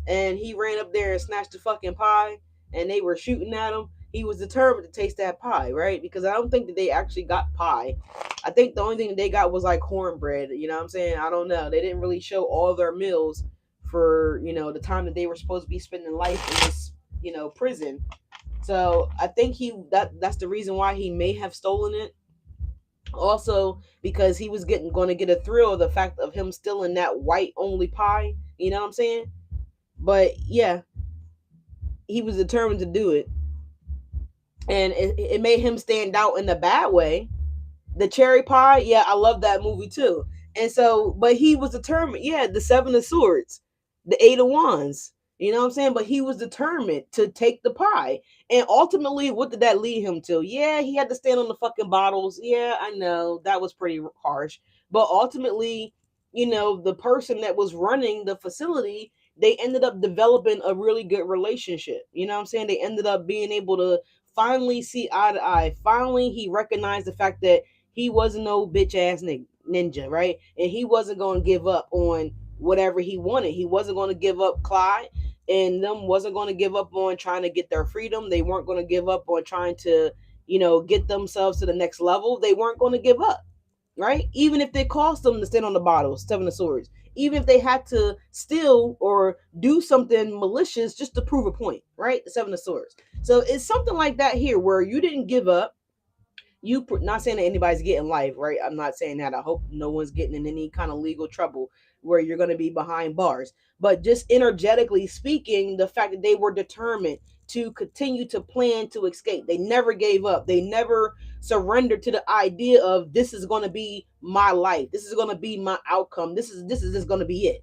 and he ran up there and snatched the fucking pie, and they were shooting at him. He was determined to taste that pie, right? Because I don't think that they actually got pie. I think the only thing that they got was like cornbread. You know what I'm saying? I don't know. They didn't really show all their meals for the time that they were supposed to be spending life in this prison. So I think that's the reason why he may have stolen it. Also, because he was going to get a thrill of the fact of him stealing that white only pie. You know what I'm saying? But yeah, he was determined to do it. And it made him stand out in a bad way. The cherry pie, yeah, I love that movie too. And so, but he was determined. Yeah, the Seven of Swords, the Eight of Wands. You know what I'm saying? But he was determined to take the pie. And ultimately, what did that lead him to? Yeah, he had to stand on the fucking bottles. Yeah, I know that was pretty harsh. But ultimately, the person that was running the facility, they ended up developing a really good relationship. You know what I'm saying? They ended up being able to finally see eye to eye. Finally, he recognized the fact that he wasn't no bitch ass ninja, right? And he wasn't going to give up on whatever he wanted. He wasn't going to give up Clyde, and them wasn't going to give up on trying to get their freedom. They weren't going to give up on trying to, get themselves to the next level. They weren't going to give up, right? Even if it cost them to stand on the bottles, Seven of Swords. Even if they had to steal or do something malicious just to prove a point, right? The Seven of Swords. So it's something like that here where you didn't give up. Not saying that anybody's getting life, right? I'm not saying that. I hope no one's getting in any kind of legal trouble where you're going to be behind bars. But just energetically speaking, the fact that they were determined to continue to plan to escape. They never gave up. They never surrendered to the idea of this is going to be my life. This is going to be my outcome. This is just going to be it.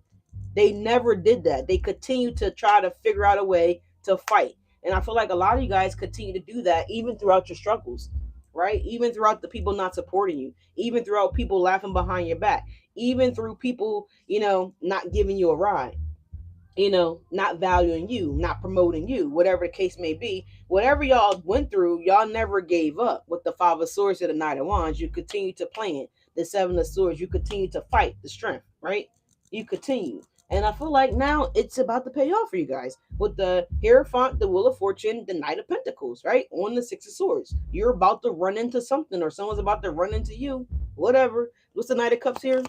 They never did that. They continued to try to figure out a way to fight. And I feel like a lot of you guys continue to do that even throughout your struggles, right? Even throughout the people not supporting you, even throughout people laughing behind your back, even through people, not giving you a ride, not valuing you, not promoting you, whatever the case may be. Whatever y'all went through, y'all never gave up. With the Five of Swords to the Knight of Wands, you continue to plan. The Seven of Swords, you continue to fight the strength, right? you continue. And I feel like now it's about to pay off for you guys with the Hierophant, the Wheel of Fortune, the Knight of Pentacles, right? On the Six of Swords. You're about to run into something, or someone's about to run into you. Whatever. What's the Knight of Cups here?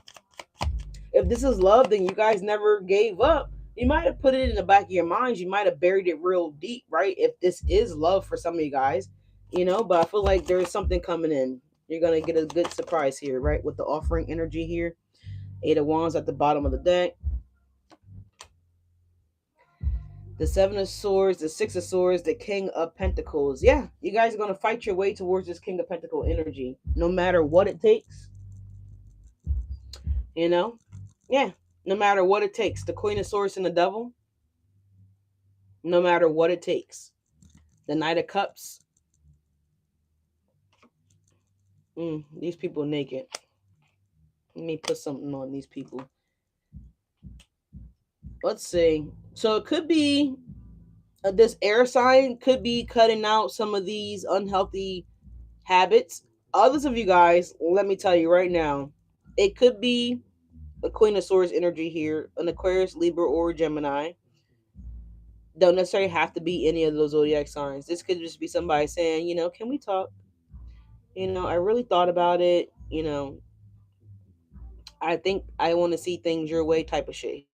If this is love, then you guys never gave up. You might have put it in the back of your minds. You might have buried it real deep, right? If this is love for some of you guys, but I feel like there's something coming in. You're going to get a good surprise here, right? With the offering energy here. Eight of Wands at the bottom of the deck. The Seven of Swords, the Six of Swords, the King of Pentacles. Yeah, you guys are going to fight your way towards this King of Pentacle energy, no matter what it takes. You know? Yeah, no matter what it takes. The Queen of Swords and the Devil, no matter what it takes. The Knight of Cups. These people naked. Let me put something on these people. Let's see. So it could be this air sign could be cutting out some of these unhealthy habits. Others of you guys, let me tell you right now, it could be a Queen of Swords energy here, an Aquarius, Libra, or Gemini. Don't necessarily have to be any of those zodiac signs. This could just be somebody saying, can we talk? I really thought about it. I think I want to see things your way type of shit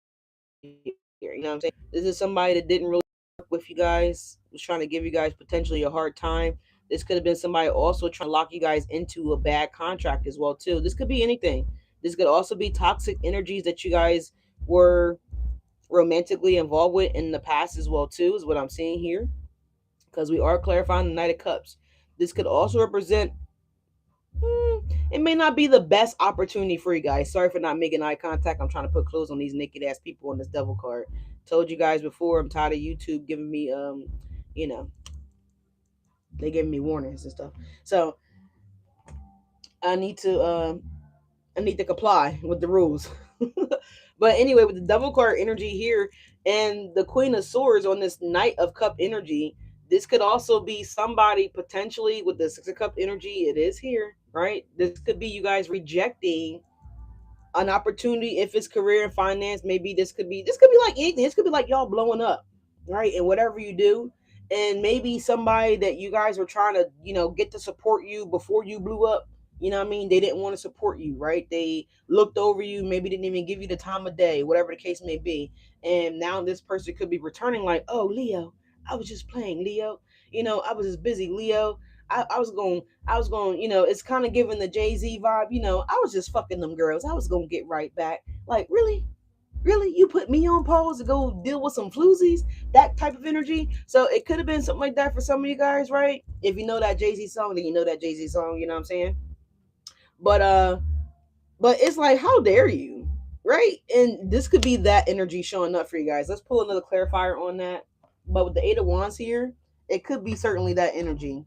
here. You know what I'm saying? This is somebody that didn't really work with you guys, was trying to give you guys potentially a hard time. This could have been somebody also trying to lock you guys into a bad contract as well too. This could be anything. This could also be toxic energies that you guys were romantically involved with in the past as well too, is what I'm seeing here. Because we are clarifying the Knight of Cups. This could also represent it may not be the best opportunity for you guys. Sorry for not making eye contact. I'm trying to put clothes on these naked ass people on this devil card. Told you guys before, I'm tired of YouTube giving me you know, they giving me warnings and stuff. So I need to comply with the rules. But anyway, with the devil card energy here and the Queen of Swords on this Knight of Cup energy, this could also be somebody potentially with the Six of Cup energy. It is here, right? This could be you guys rejecting an opportunity if it's career and finance. Maybe this could be like anything. This could be like y'all blowing up, right? And whatever you do. And maybe somebody that you guys were trying to, get to support you before you blew up. You know what I mean? They didn't want to support you, right? They looked over you, maybe didn't even give you the time of day, whatever the case may be. And now this person could be returning like, oh, Leo, I was just playing, Leo. I was just busy, Leo. I was going, it's kind of giving the Jay-Z vibe. I was just fucking them girls. I was going to get right back. Like, really? Really? You put me on pause to go deal with some floozies? That type of energy? So it could have been something like that for some of you guys, right? If you know that Jay-Z song, then you know that Jay-Z song, you know what I'm saying? But it's like, how dare you? Right? And this could be that energy showing up for you guys. Let's pull another clarifier on that. But with the Eight of Wands here, it could be certainly that energy.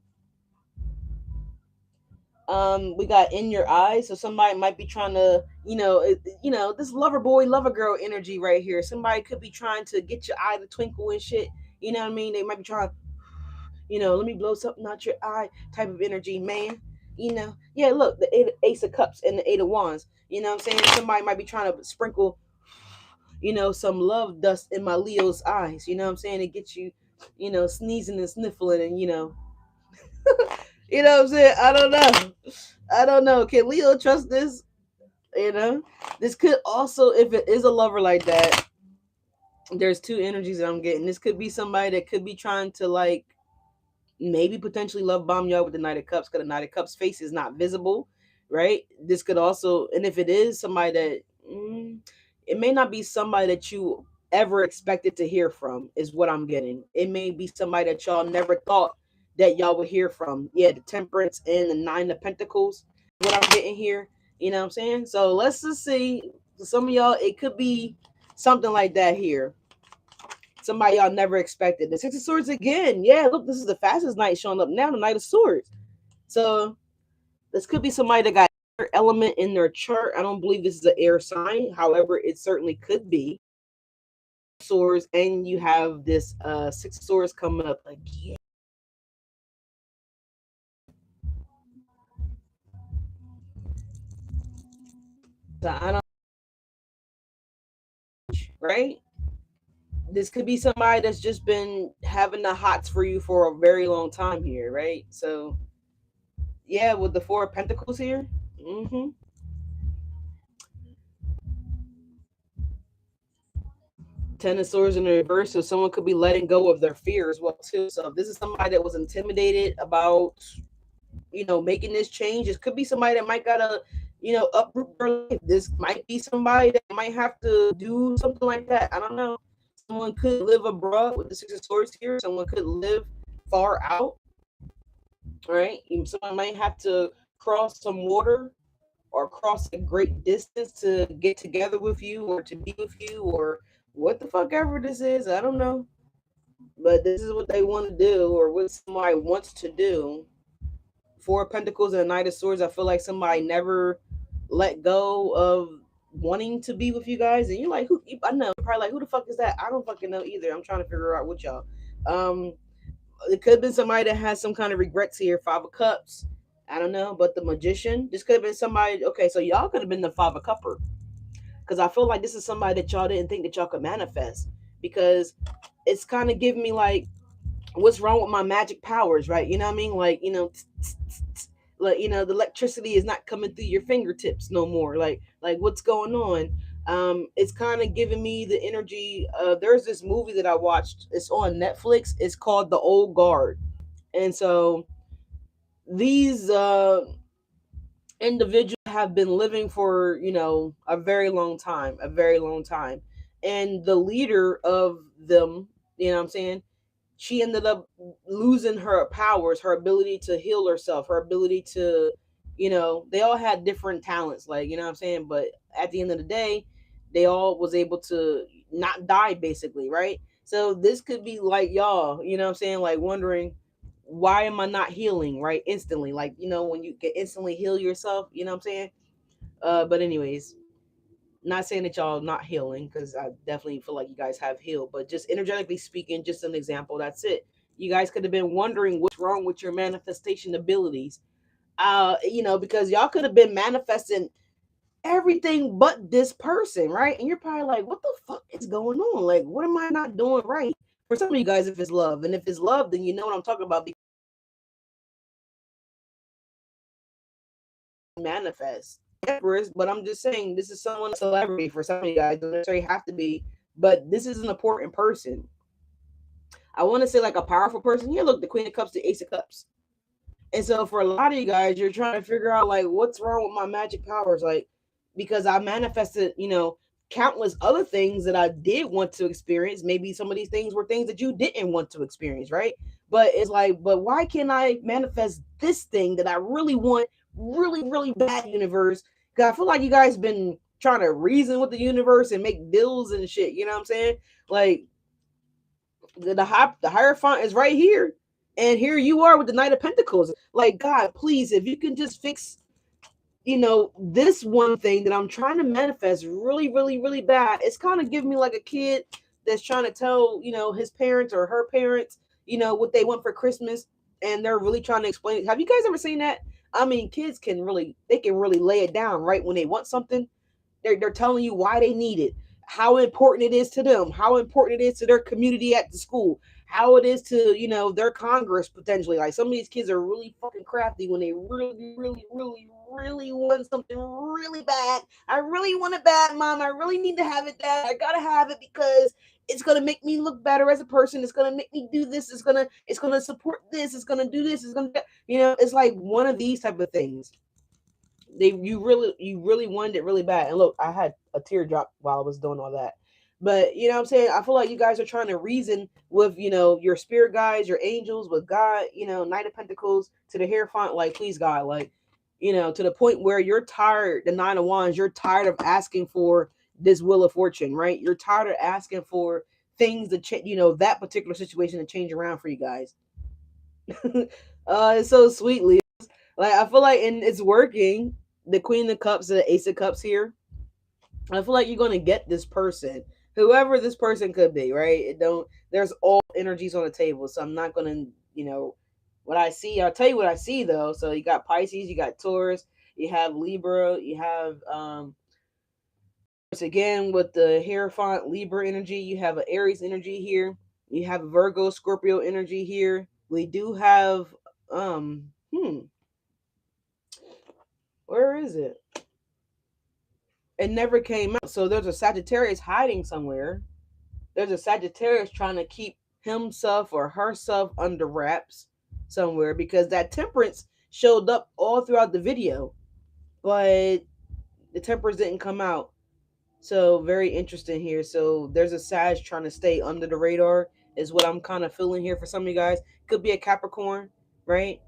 We got in your eyes, so somebody might be trying to, this lover boy lover girl energy right here. Somebody could be trying to get your eye to twinkle and shit. You know what I mean? They might be trying, let me blow something out your eye type of energy, man. Yeah, look, the Ace of Cups and the Eight of Wands. You know what I'm saying? Somebody might be trying to sprinkle, some love dust in my Leo's eyes. You know what I'm saying? It gets you, sneezing and sniffling and, you know what I'm saying? I don't know. I don't know. Can Leo trust this? This could also, if it is a lover like that, there's two energies that I'm getting. This could be somebody that could be trying to, like, maybe potentially love bomb y'all with the Knight of Cups, because the Knight of Cups face is not visible, right? This could also, and if it is somebody that, it may not be somebody that you ever expected to hear from, is what I'm getting. It may be somebody that y'all never thought that y'all would hear from. Yeah, the Temperance and the Nine of Pentacles, what I'm getting here. You know what I'm saying? So let's just see. For some of y'all, it could be something like that here. Somebody y'all never expected. The Six of Swords again. Yeah, look, this is the fastest knight showing up now, the Knight of Swords. So this could be somebody that got air element in their chart. I don't believe this is an air sign. However, it certainly could be. Swords, and you have this Six of Swords coming up again. So I don't right? This could be somebody that's just been having the hots for you for a very long time here, right? So yeah, with the Four of Pentacles here. hmm Ten of Swords in the reverse, so someone could be letting go of their fear as well too. So if this is somebody that was intimidated about, making this change, this could be somebody that might gotta, uproot their life. This might be somebody that might have to do something like that. I don't know. Someone could live abroad with the Six of Swords here. Someone could live far out, right? Someone might have to cross some water or cross a great distance to get together with you or to be with you or what the fuck ever this is. I don't know. But this is what they want to do or what somebody wants to do. Four of Pentacles and a Knight of Swords. I feel like somebody never let go of wanting to be with you guys. And you're like, who? I know. You're probably like, who the fuck is that? I don't fucking know either. I'm trying to figure out what y'all. Um, it could have been somebody that has some kind of regrets here. Five of Cups. I don't know, but the Magician. This could have been somebody. Okay, so y'all could have been the Five of Cupper, because I feel like this is somebody that y'all didn't think that y'all could manifest, because it's kind of giving me like, what's wrong with my magic powers, right? You know what I mean? Like, like, the electricity is not coming through your fingertips no more. Like what's going on? It's kind of giving me the energy. There's this movie that I watched. It's on Netflix. It's called The Old Guard. And so these individuals have been living for, a very long time, a very long time. And the leader of them, what I'm saying, she ended up losing her powers, her ability to heal herself, her ability to, they all had different talents, like, what I'm saying, but at the end of the day, they all was able to not die, basically, right? So this could be like y'all, what I'm saying, like wondering, why am I not healing, right? Instantly, like, when you can instantly heal yourself, what I'm saying. But anyways, not saying that y'all not healing, because I definitely feel like you guys have healed, but just energetically speaking, just an example. That's it. You guys could have been wondering what's wrong with your manifestation abilities. Because y'all could have been manifesting everything but this person, right? And you're probably like, what the fuck is going on? Like, what am I not doing right? For some of you guys, if it's love, and if it's love, then you know what I'm talking about. Manifest Empress, but I'm just saying this is someone, a celebrity for some of you guys. Doesn't necessarily have to be, but this is an important person. I want to say like a powerful person. Here, look, the Queen of Cups, the Ace of Cups. And so for a lot of you guys, you're trying to figure out like what's wrong with my magic powers, like because I manifested, countless other things that I did want to experience. Maybe some of these things were things that you didn't want to experience, right? But it's like, but why can't I manifest this thing that I really want, really, really bad, universe? Because I feel like you guys been trying to reason with the universe and make deals and shit. You know what I'm saying? Like the Hierophant is right here, and here you are with the Knight of Pentacles. Like, God, please, if you can just fix, this one thing that I'm trying to manifest really, really, really bad. It's kind of giving me like a kid that's trying to tell, his parents or her parents, what they want for Christmas, and they're really trying to explain it. Have you guys ever seen that? I mean, kids they can really lay it down right when they want something. They're telling you why they need it, how important it is to them, how important it is to their community at the school, how it is to, their Congress potentially. Like some of these kids are really fucking crafty when they really, really, really, really want something really bad. I really want it bad, mom. I really need to have it, dad. I gotta have it because it's gonna make me look better as a person. It's gonna make me do this. It's gonna support this. It's gonna do this. It's gonna, it's like one of these type of things. You really wanted it really bad. And look, I had a teardrop while I was doing all that. But you know what I'm saying? I feel like you guys are trying to reason with, your spirit guides, your angels, with God, Knight of Pentacles to the Hierophant, like, please God, like, to the point where you're tired, the Nine of Wands, you're tired of asking for this Wheel of Fortune, right? You're tired of asking for things to change, that particular situation to change around for you guys. It's so sweetly. Like I feel like, and it's working. The Queen of Cups and the Ace of Cups here. I feel like you're gonna get this person, whoever this person could be, right? It don't. There's all energies on the table, so I'm not gonna, what I see. I'll tell you what I see though. So you got Pisces, you got Taurus, you have Libra, you have Again, with the Hierophant Libra energy, you have an Aries energy here. You have Virgo Scorpio energy here. We do have where is it? It never came out. So there's a Sagittarius hiding somewhere. There's a Sagittarius trying to keep himself or herself under wraps somewhere, because that Temperance showed up all throughout the video, but the Temperance didn't come out. So very interesting here. So there's a Sag trying to stay under the radar is what I'm kind of feeling here for some of you guys. Could be a Capricorn, right?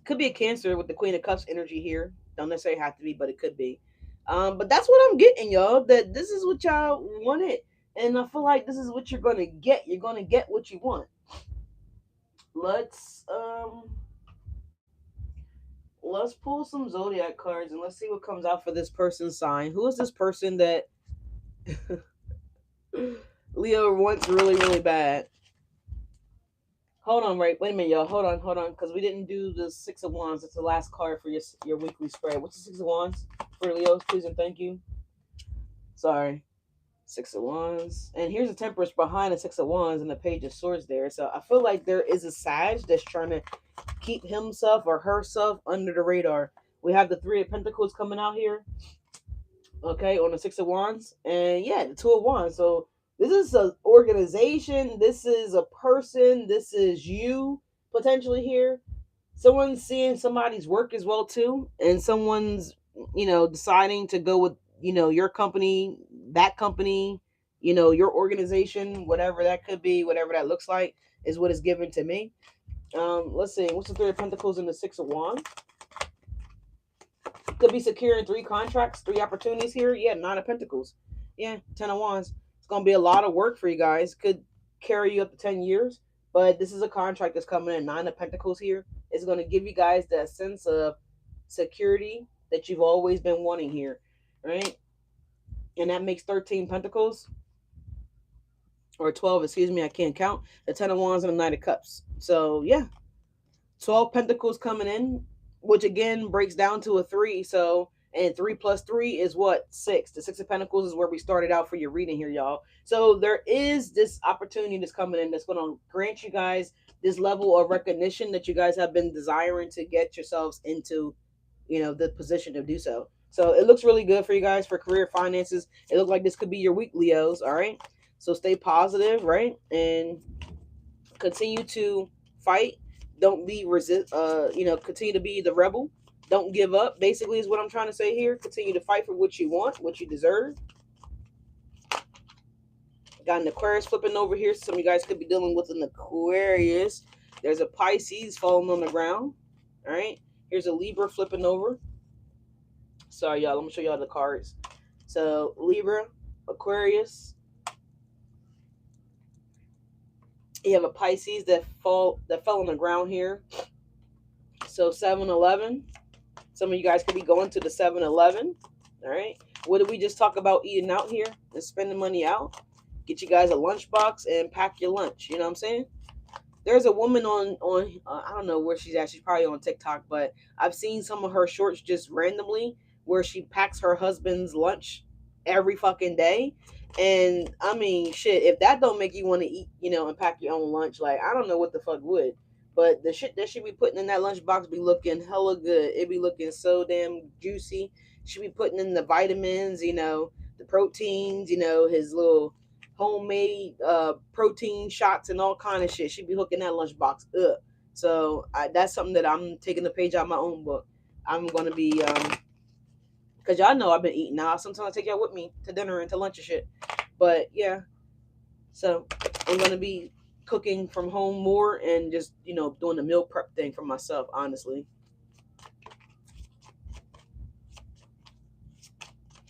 Could be a Cancer with the Queen of Cups energy here. Don't necessarily have to be, but it could be. But that's what I'm getting, y'all. That this is what y'all wanted, and I feel like this is what you're gonna get. You're gonna get what you want. Let's let's pull some zodiac cards and let's see what comes out for this person's sign. Who is this person that Leo wants really, really bad? Hold on, wait a minute, y'all. Hold on, because we didn't do the Six of Wands. It's the last card for your weekly spread. What's the Six of Wands for Leos, please and thank you? Sorry. Six of Wands. And here's a Temperance behind the Six of Wands and the Page of Swords there. So I feel like there is a Sag that's trying to keep himself or herself under the radar. We have the Three of Pentacles coming out here. Okay, on the Six of Wands. And yeah, the Two of Wands. So this is an organization. This is a person. This is you potentially here. Someone's seeing somebody's work as well too. And someone's, deciding to go with, your company, that company, your organization, whatever that could be, whatever that looks like is what is given to me. Let's see. What's the Three of Pentacles and the Six of Wands? Could be securing 3 contracts, 3 opportunities here. Yeah, Nine of Pentacles. Yeah, 10 of Wands. It's going to be a lot of work for you guys. Could carry you up to 10 years. But this is a contract that's coming in. 9 of Pentacles here. It's going to give you guys that sense of security that you've always been wanting here. Right? And that makes 13 Pentacles. Or 12, excuse me. I can't count. The 10 of Wands and the Knight of Cups. So, yeah. 12 Pentacles coming in, which again breaks down to a 3. So, and 3 plus 3 is what? 6. The 6 of Pentacles is where we started out for your reading here, y'all. So there is this opportunity that's coming in that's going to grant you guys this level of recognition that you guys have been desiring to get yourselves into, the position to do so. So it looks really good for you guys for career, finances. It looks like this could be your week, Leos. All right. So stay positive, right? And continue to fight. Don't be continue to be the rebel. Don't give up, basically, is what I'm trying to say here. Continue to fight for what you want, what you deserve. Got an Aquarius flipping over here. Some of you guys could be dealing with an Aquarius. There's a Pisces falling on the ground. All right. Here's a Libra flipping over. Sorry, y'all. I'm going to show y'all the cards. So, Libra, Aquarius. You have a Pisces that fell on the ground here. So 7-Eleven. Some of you guys could be going to the 7-Eleven. All right. What did we just talk about eating out here and spending money out? Get you guys a lunchbox and pack your lunch. You know what I'm saying? There's a woman on I don't know where she's at. She's probably on TikTok, but I've seen some of her shorts just randomly where she packs her husband's lunch every fucking day. And I mean, shit, if that don't make you want to eat, and pack your own lunch, like, I don't know what the fuck would. But the shit that she be putting in that lunchbox be looking hella good. It be looking so damn juicy. She be putting in the vitamins, the proteins, his little homemade protein shots and all kind of shit. She be hooking that lunchbox up. So that's something that I'm taking the page out of my own book. I'm going to be... because y'all know I've been eating now. Sometimes I take y'all with me to dinner and to lunch and shit. But yeah. So I'm going to be cooking from home more and just, doing the meal prep thing for myself, honestly.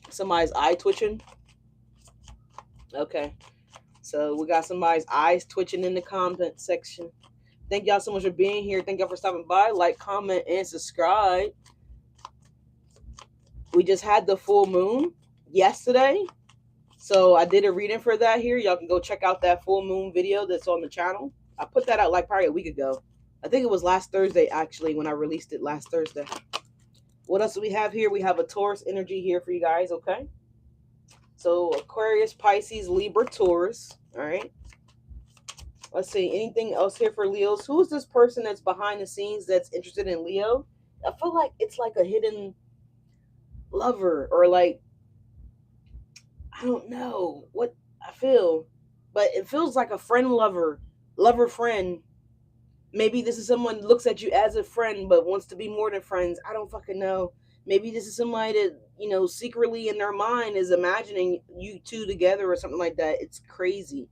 Somebody's eye twitching. Okay. So we got somebody's eyes twitching in the comment section. Thank y'all so much for being here. Thank y'all for stopping by. Like, comment, and subscribe. We just had the full moon yesterday. So I did a reading for that here. Y'all can go check out that full moon video that's on the channel. I put that out like probably a week ago. I think it was last Thursday, actually, when I released it last Thursday. What else do we have here? We have a Taurus energy here for you guys, okay? So Aquarius, Pisces, Libra, Taurus. All right. Let's see. Anything else here for Leos? Who's this person that's behind the scenes that's interested in Leo? I feel like it's like a hidden lover, or like, I don't know what I feel, but it feels like a friend lover, lover friend. Maybe this is someone who looks at you as a friend but wants to be more than friends. I don't fucking know. Maybe this is somebody that, secretly in their mind is imagining you two together or something like that. It's crazy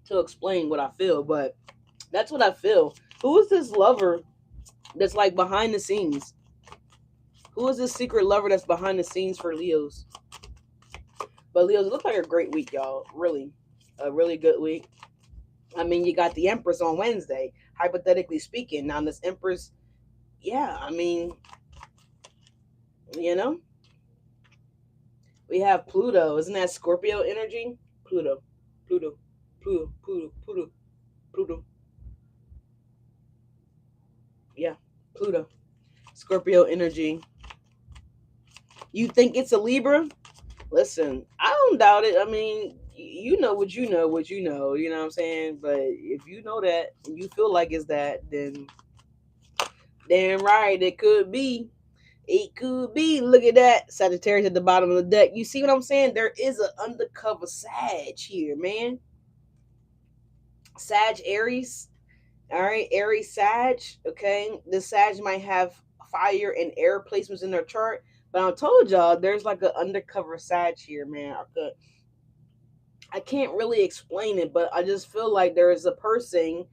to explain what I feel, but that's what I feel. Who is this lover that's like behind the scenes? Who is this secret lover that's behind the scenes for Leos? But Leos, it looks like a great week, y'all. Really, a really good week. I mean, you got the Empress on Wednesday, hypothetically speaking. Now, this Empress, yeah, I mean, you know, we have Pluto. Isn't that Scorpio energy? Pluto, Pluto, Pluto, Pluto, Pluto, Pluto. Yeah, Pluto, Scorpio energy. You think it's a Libra? Listen, I don't doubt it. I mean, you know what you know, what you know. You know what I'm saying? But if you know that and you feel like it's that, then damn right, it could be. It could be. Look at that. Sagittarius at the bottom of the deck. You see what I'm saying? There is an undercover Sag here, man. Sag Aries. All right, Aries Sag. Okay. This Sag might have fire and air placements in their chart. But I told y'all there's like an undercover Sag here, man. I can't really explain it, but I just feel like there is a person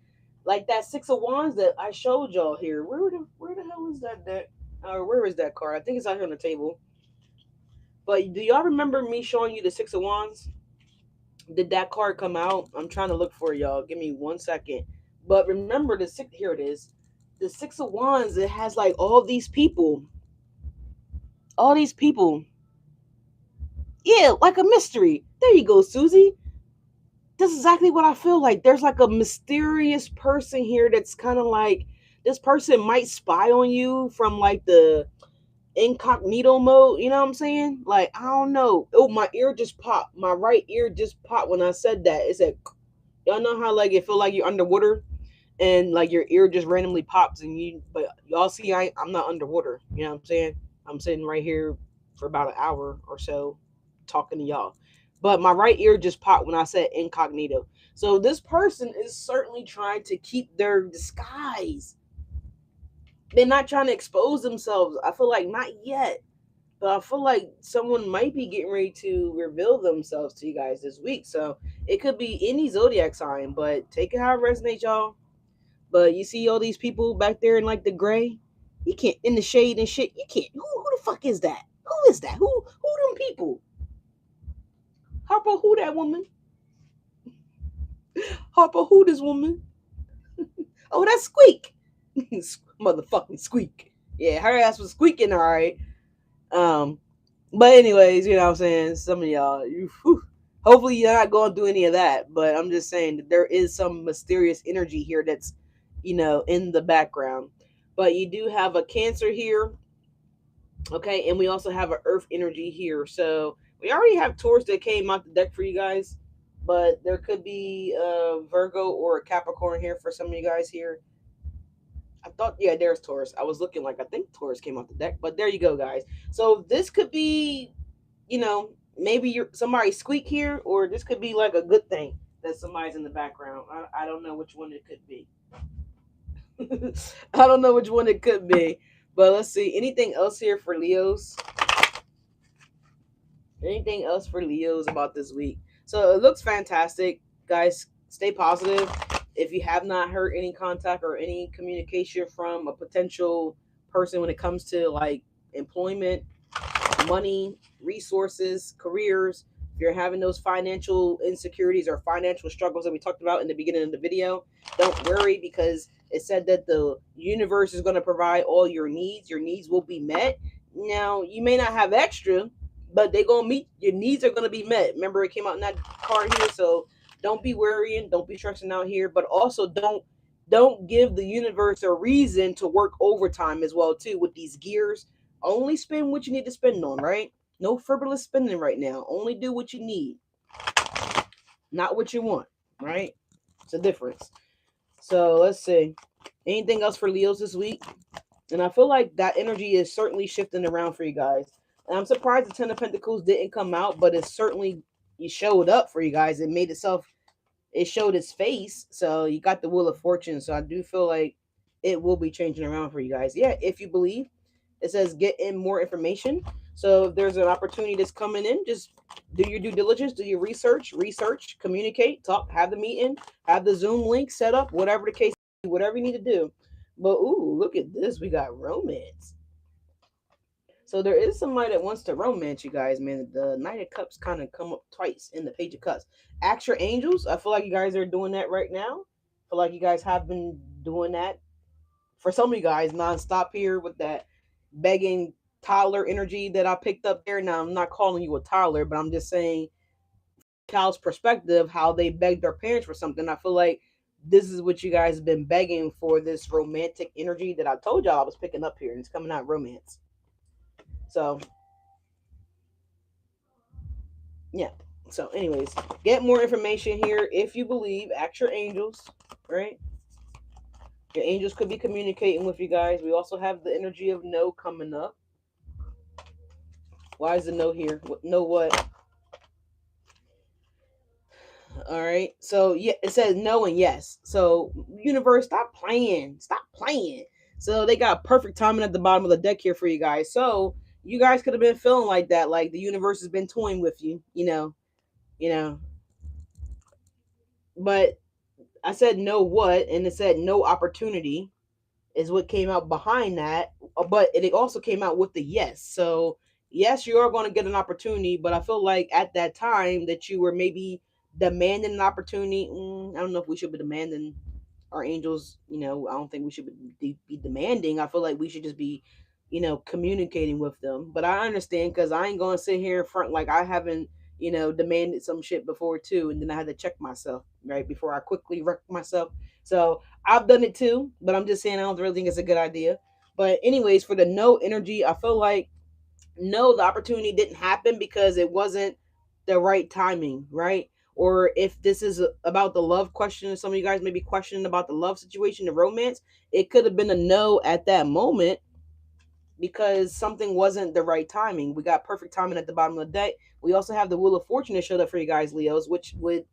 like that Six of Wands that I showed y'all here. Where the hell is that deck? Or where is that card? I think it's out here on the table. But do y'all remember me showing you the Six of Wands? Did that card come out? I'm trying to look for y'all. Give me 1 second. But remember the six. Here it is. The Six of Wands. It has like all these people. All these people. Yeah, like a mystery. There you go, Susie. That's exactly what I feel like. There's like a mysterious person here that's kind of like, this person might spy on you from like the incognito mode. You know what I'm saying? Like, I don't know. Oh, my ear just popped. My right ear just popped when I said that. It said, y'all know how like it feel like you're underwater and like your ear just randomly pops and but y'all see I'm not underwater. You know what I'm saying? I'm sitting right here for about an hour or so talking to y'all. But my right ear just popped when I said incognito. So this person is certainly trying to keep their disguise. They're not trying to expose themselves. I feel like not yet. But I feel like someone might be getting ready to reveal themselves to you guys this week. So it could be any zodiac sign, but take it how it resonates, y'all. But you see all these people back there in like the gray, you can't in the shade and shit. You can't. Who the fuck is that? Who is that? Who them people? Harper, who that woman? Harper, who this woman? Oh, that's Squeak. Motherfucking Squeak. Yeah, her ass was squeaking, all right. Um, but anyways, you know what I'm saying? Some of y'all, hopefully you're not going through any of that. But I'm just saying that there is some mysterious energy here that's, in the background. But you do have a Cancer here, okay, and we also have an Earth energy here. So we already have Taurus that came out the deck for you guys, but there could be a Virgo or a Capricorn here for some of you guys here. I thought, yeah, there's Taurus. I was looking like I think Taurus came off the deck, but there you go, guys. So this could be, maybe you're somebody squeak here, or this could be like a good thing that somebody's in the background. I don't know which one it could be. I don't know which one it could be, but let's see. Anything else here for Leos? Anything else for Leos about this week? So it looks fantastic, guys. Stay positive. If you have not heard any contact or any communication from a potential person when it comes to like employment, money, resources, careers, if you're having those financial insecurities or financial struggles that we talked about in the beginning of the video, don't worry, because it said that the universe is going to provide all your needs. Your needs will be met. Now, you may not have extra, but they're going to meet. Your needs are going to be met. Remember, it came out in that card here. So don't be worrying. Don't be stressing out here. But also don't Don't give the universe a reason to work overtime as well too with these gears. Only spend what you need to spend on, right? No frivolous spending right now. Only do what you need, not what you want, right? It's a difference. So let's see. Anything else for Leos this week? And I feel like that energy is certainly shifting around for you guys. And I'm surprised the Ten of Pentacles didn't come out, but it showed up for you guys. It showed its face. So you got the Wheel of Fortune. So I do feel like it will be changing around for you guys. Yeah, if you believe. It says get in more information. So if there's an opportunity that's coming in, just do your due diligence, do your research, communicate, talk, have the meeting, have the Zoom link set up, whatever the case, whatever you need to do. But ooh, look at this. We got romance. So there is somebody that wants to romance you guys, man. The Knight of Cups kind of come up twice in the Page of Cups. Ask your angels. I feel like you guys are doing that right now. I feel like you guys have been doing that for some of you guys nonstop here with that begging toddler energy that I picked up there. Now I'm not calling you a toddler, but I'm just saying child's perspective, how they begged their parents for something. I feel like this is what you guys have been begging for, this romantic energy that I told y'all I was picking up here, and it's coming out romance. So yeah. So anyways, get more information here if you believe. Ask your angels, right? Your angels could be communicating with you guys. We also have the energy of no coming up. Why is the no here? No what? All right. So yeah, it says no and yes. So universe, stop playing. Stop playing. So they got perfect timing at the bottom of the deck here for you guys. So you guys could have been feeling like that, like the universe has been toying with you, you know. But I said no what, and it said no opportunity is what came out behind that. But it also came out with the yes. So yes, you are going to get an opportunity, but I feel like at that time that you were maybe demanding an opportunity. I don't know if we should be demanding our angels. I don't think we should be demanding. I feel like we should just be, communicating with them. But I understand because I ain't going to sit here in front like I haven't, demanded some shit before too, and then I had to check myself right before I quickly wreck myself. So I've done it too, but I'm just saying I don't really think it's a good idea. But anyways, for the no energy, I feel like no, the opportunity didn't happen because it wasn't the right timing, right? Or if this is about the love question, some of you guys may be questioning about the love situation, the romance, it could have been a no at that moment because something wasn't the right timing. We got perfect timing at the bottom of the deck. We also have the Wheel of Fortune that showed up for you guys, Leos, which would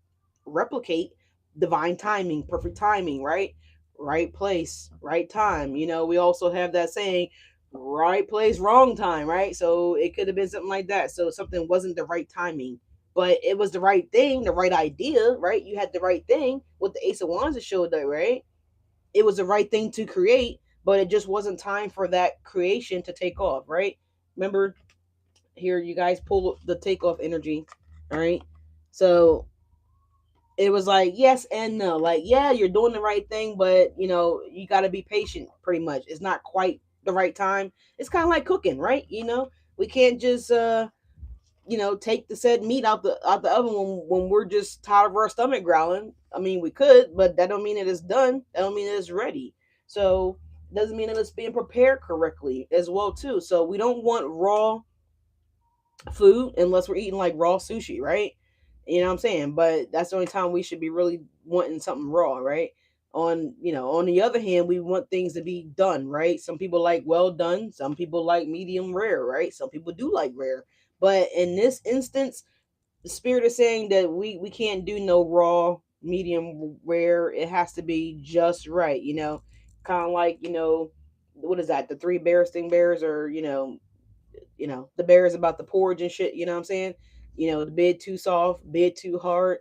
replicate divine timing, perfect timing, right? Right place, right time. We also have that saying, right place, wrong time, right? So it could have been something like that. So something wasn't the right timing, but it was the right thing, the right idea, right? You had the right thing with the Ace of Wands that showed that, right? It was the right thing to create, but it just wasn't time for that creation to take off, right? Remember here, you guys pull the takeoff energy, all right? So it was like yes and no. Like, yeah, you're doing the right thing, but you got to be patient. Pretty much, it's not quite the right time. It's kind of like cooking, right? We can't just take the said meat out the oven when we're just tired of our stomach growling. I mean, we could, but that don't mean it is done. That don't mean it is ready. So it doesn't mean that it's being prepared correctly as well too. So we don't want raw food unless we're eating like raw sushi, right? You know what I'm saying? But that's the only time we should be really wanting something raw, right? On the other hand, we want things to be done, right? Some people like well done, some people like medium rare, right? Some people do like rare. But in this instance, the spirit is saying that we can't do no raw, medium rare. It has to be just right, kind of like, what is that? The three bears thing bears, or the bears about the porridge and shit. You know what I'm saying? The bed too soft, bed too hard.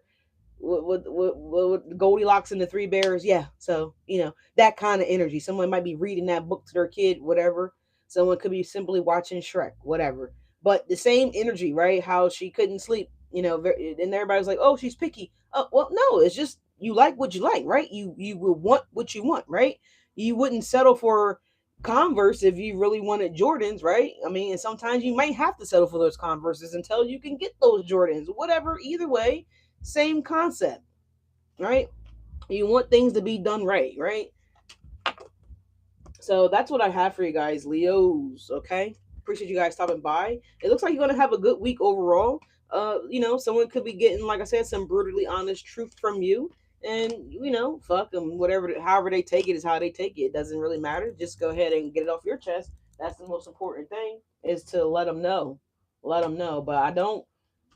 What Goldilocks and the Three Bears? Yeah. So that kind of energy. Someone might be reading that book to their kid, whatever. Someone could be simply watching Shrek, whatever. But the same energy, right? How she couldn't sleep, and everybody's like, "Oh, she's picky." Oh, well, no, it's just you like what you like, right? You will want what you want, right? You wouldn't settle for Converse if you really wanted Jordans, right? I mean, and sometimes you might have to settle for those Converses until you can get those Jordans. Whatever, either way, same concept, right? You want things to be done right, right? So that's what I have for you guys, Leos. Okay, appreciate you guys stopping by. It looks like you're gonna have a good week overall. Someone could be getting, like I said, some brutally honest truth from you, and fuck them. Whatever, however they take it is how they take it. It doesn't really matter. Just go ahead and get it off your chest. That's the most important thing, is to let them know. Let them know. But I don't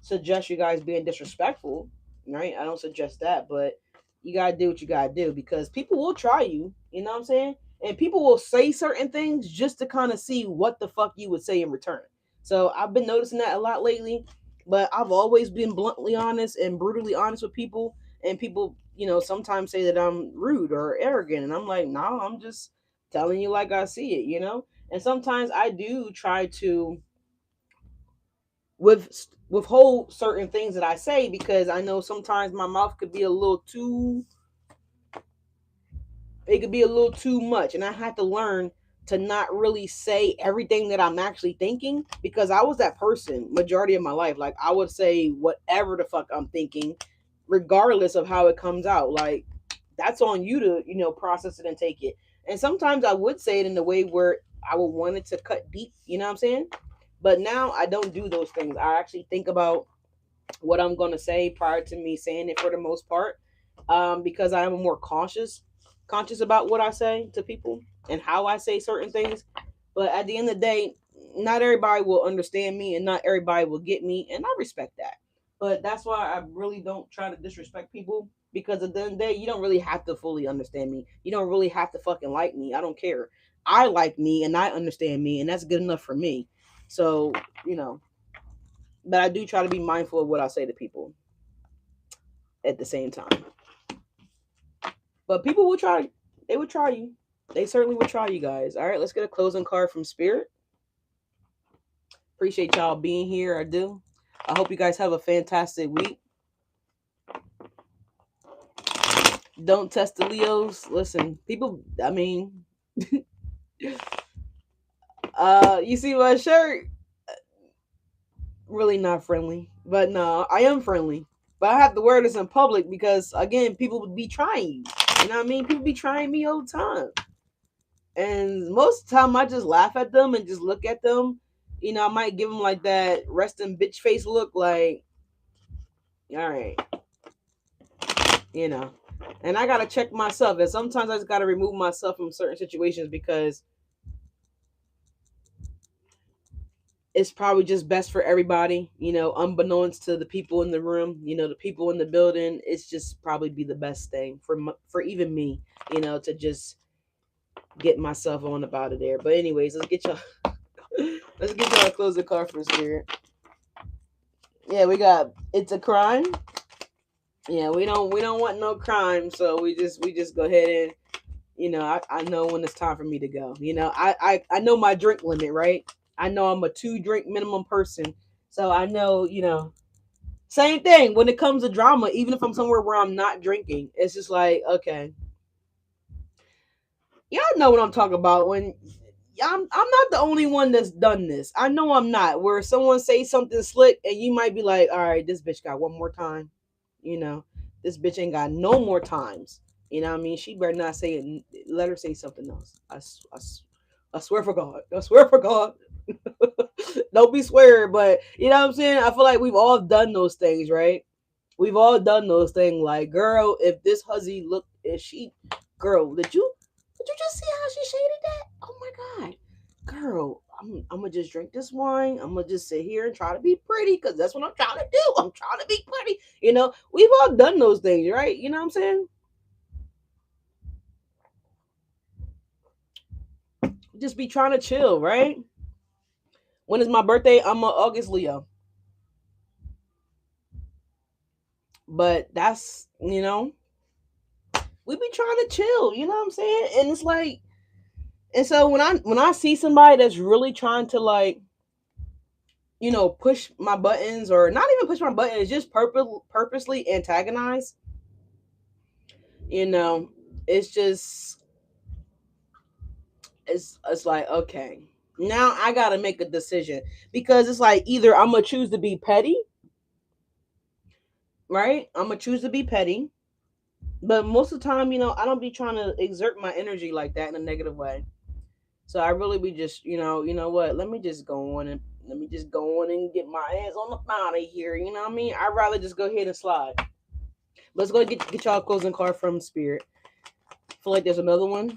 suggest you guys being disrespectful, right? I don't suggest that, but you gotta do what you gotta do, because people will try you. You know what I'm saying? And people will say certain things just to kind of see what the fuck you would say in return. So I've been noticing that a lot lately, but I've always been bluntly honest and brutally honest with people. And people, sometimes say that I'm rude or arrogant, and I'm like, no, I'm just telling you like I see it. And sometimes I do try to withhold certain things that I say, because I know sometimes my mouth could be a little too, it could be a little too much, and I had to learn to not really say everything that I'm actually thinking, because I was that person majority of my life. Like, I would say whatever the fuck I'm thinking, regardless of how it comes out. Like, that's on you to process it and take it. And sometimes I would say it in a way where I would want it to cut deep. You know what I'm saying? But now I don't do those things. I actually think about what I'm going to say prior to me saying it, for the most part, because I am more conscious about what I say to people and how I say certain things. But at the end of the day, not everybody will understand me, and not everybody will get me, and I respect that. But that's why I really don't try to disrespect people, because at the end of the day, you don't really have to fully understand me. You don't really have to fucking like me. I don't care. I like me and I understand me, and that's good enough for me. So, you know, but I do try to be mindful of what I say to people at the same time. But people will try. They would try you. They certainly would try you guys. All right, let's get a closing card from Spirit. Appreciate y'all being here. I do. I hope you guys have a fantastic week. Don't test the Leos. Listen, people. I mean, you see my shirt? Really not friendly, but no, I am friendly. But I have to wear this in public because, again, people would be trying you. You know what I mean? People be trying me all the time. And most of the time, I just laugh at them and just look at them. I might give them like that resting bitch face look, like, all right, you know. And I gotta check myself, and sometimes I just gotta remove myself from certain situations, because it's probably just best for everybody. Unbeknownst to the people in the room, the people in the building. It's just probably be the best thing for even me, to just get myself on about it there. But anyways, let's get y'all. Let's get y'all a closing card for Spirit. Yeah, we got it's a crime. Yeah, we don't want no crime, so we just go ahead and I know when it's time for me to go. I know my drink limit, right? I know I'm a 2 drink minimum person, so I know same thing when it comes to drama. Even if I'm somewhere where I'm not drinking, it's just like, okay, y'all know what I'm talking about. When I'm not the only one that's done this. I know I'm not. Where someone says something slick, and you might be like, all right, this bitch got one more time. You know, this bitch ain't got no more times. You know what I mean? She better not say it. Let her say something else. I swear for God. I swear for God. Don't be swearing, but you know what I'm saying? I feel like we've all done those things, right? We've all done those things. Like, girl, if this hussy looked, if she, girl, did you just see how she shaded that? Oh my God, girl, I'm gonna just drink this wine. I'm gonna just sit here and try to be pretty, because that's what I'm trying to do. I'm trying to be pretty. We've all done those things, right? You know what I'm saying? Just be trying to chill, right? When is my birthday? I'm a August Leo, but that's we be trying to chill. You know what I'm saying? And it's like, and so when I see somebody that's really trying to, like, push my buttons, or not even push my buttons, just purposely antagonize, you know, it's just, it's like, okay, now I gotta make a decision, because it's like, either I'm gonna choose to be petty, right? I'm gonna choose to be petty, But most of the time, I don't be trying to exert my energy like that in a negative way. So I really be just, what? Let me just go on and get my ass on the out of here. You know what I mean? I'd rather just go ahead and slide. Let's go get y'all a closing card from Spirit. Feel like there's another one.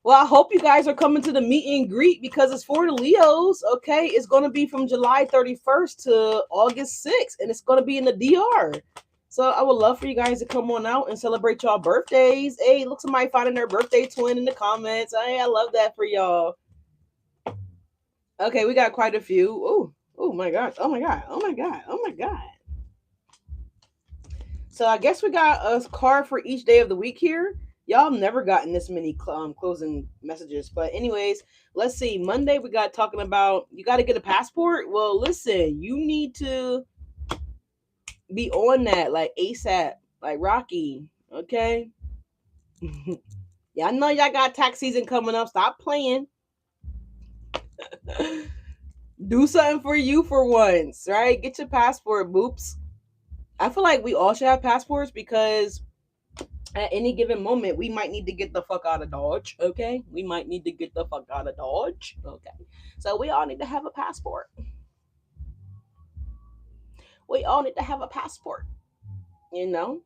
Well, I hope you guys are coming to the meet and greet because it's for the Leos. Okay, it's going to be from July 31st to August 6th, and it's going to be in the DR. So I would love for you guys to come on out and celebrate y'all birthdays. Hey, look, somebody finding their birthday twin in the comments. Hey, I love that for y'all. Okay, we got quite a few. Oh my gosh. Oh my god. Oh my god. Oh my god. So I guess we got a card for each day of the week here. Y'all have never gotten this many closing messages. But anyways, let's see. Monday we got talking about you got to get a passport. Well, listen, you need to be on that like ASAP, like Rocky. Okay. Yeah, I know y'all got tax season coming up. Stop playing. Do something for you for once, right? Get your passport, boops. I feel like we all should have passports because at any given moment we might need to get the fuck out of Dodge. Okay, we might need to get the fuck out of Dodge. Okay, so we all need to have a passport. We all need to have a passport. You know.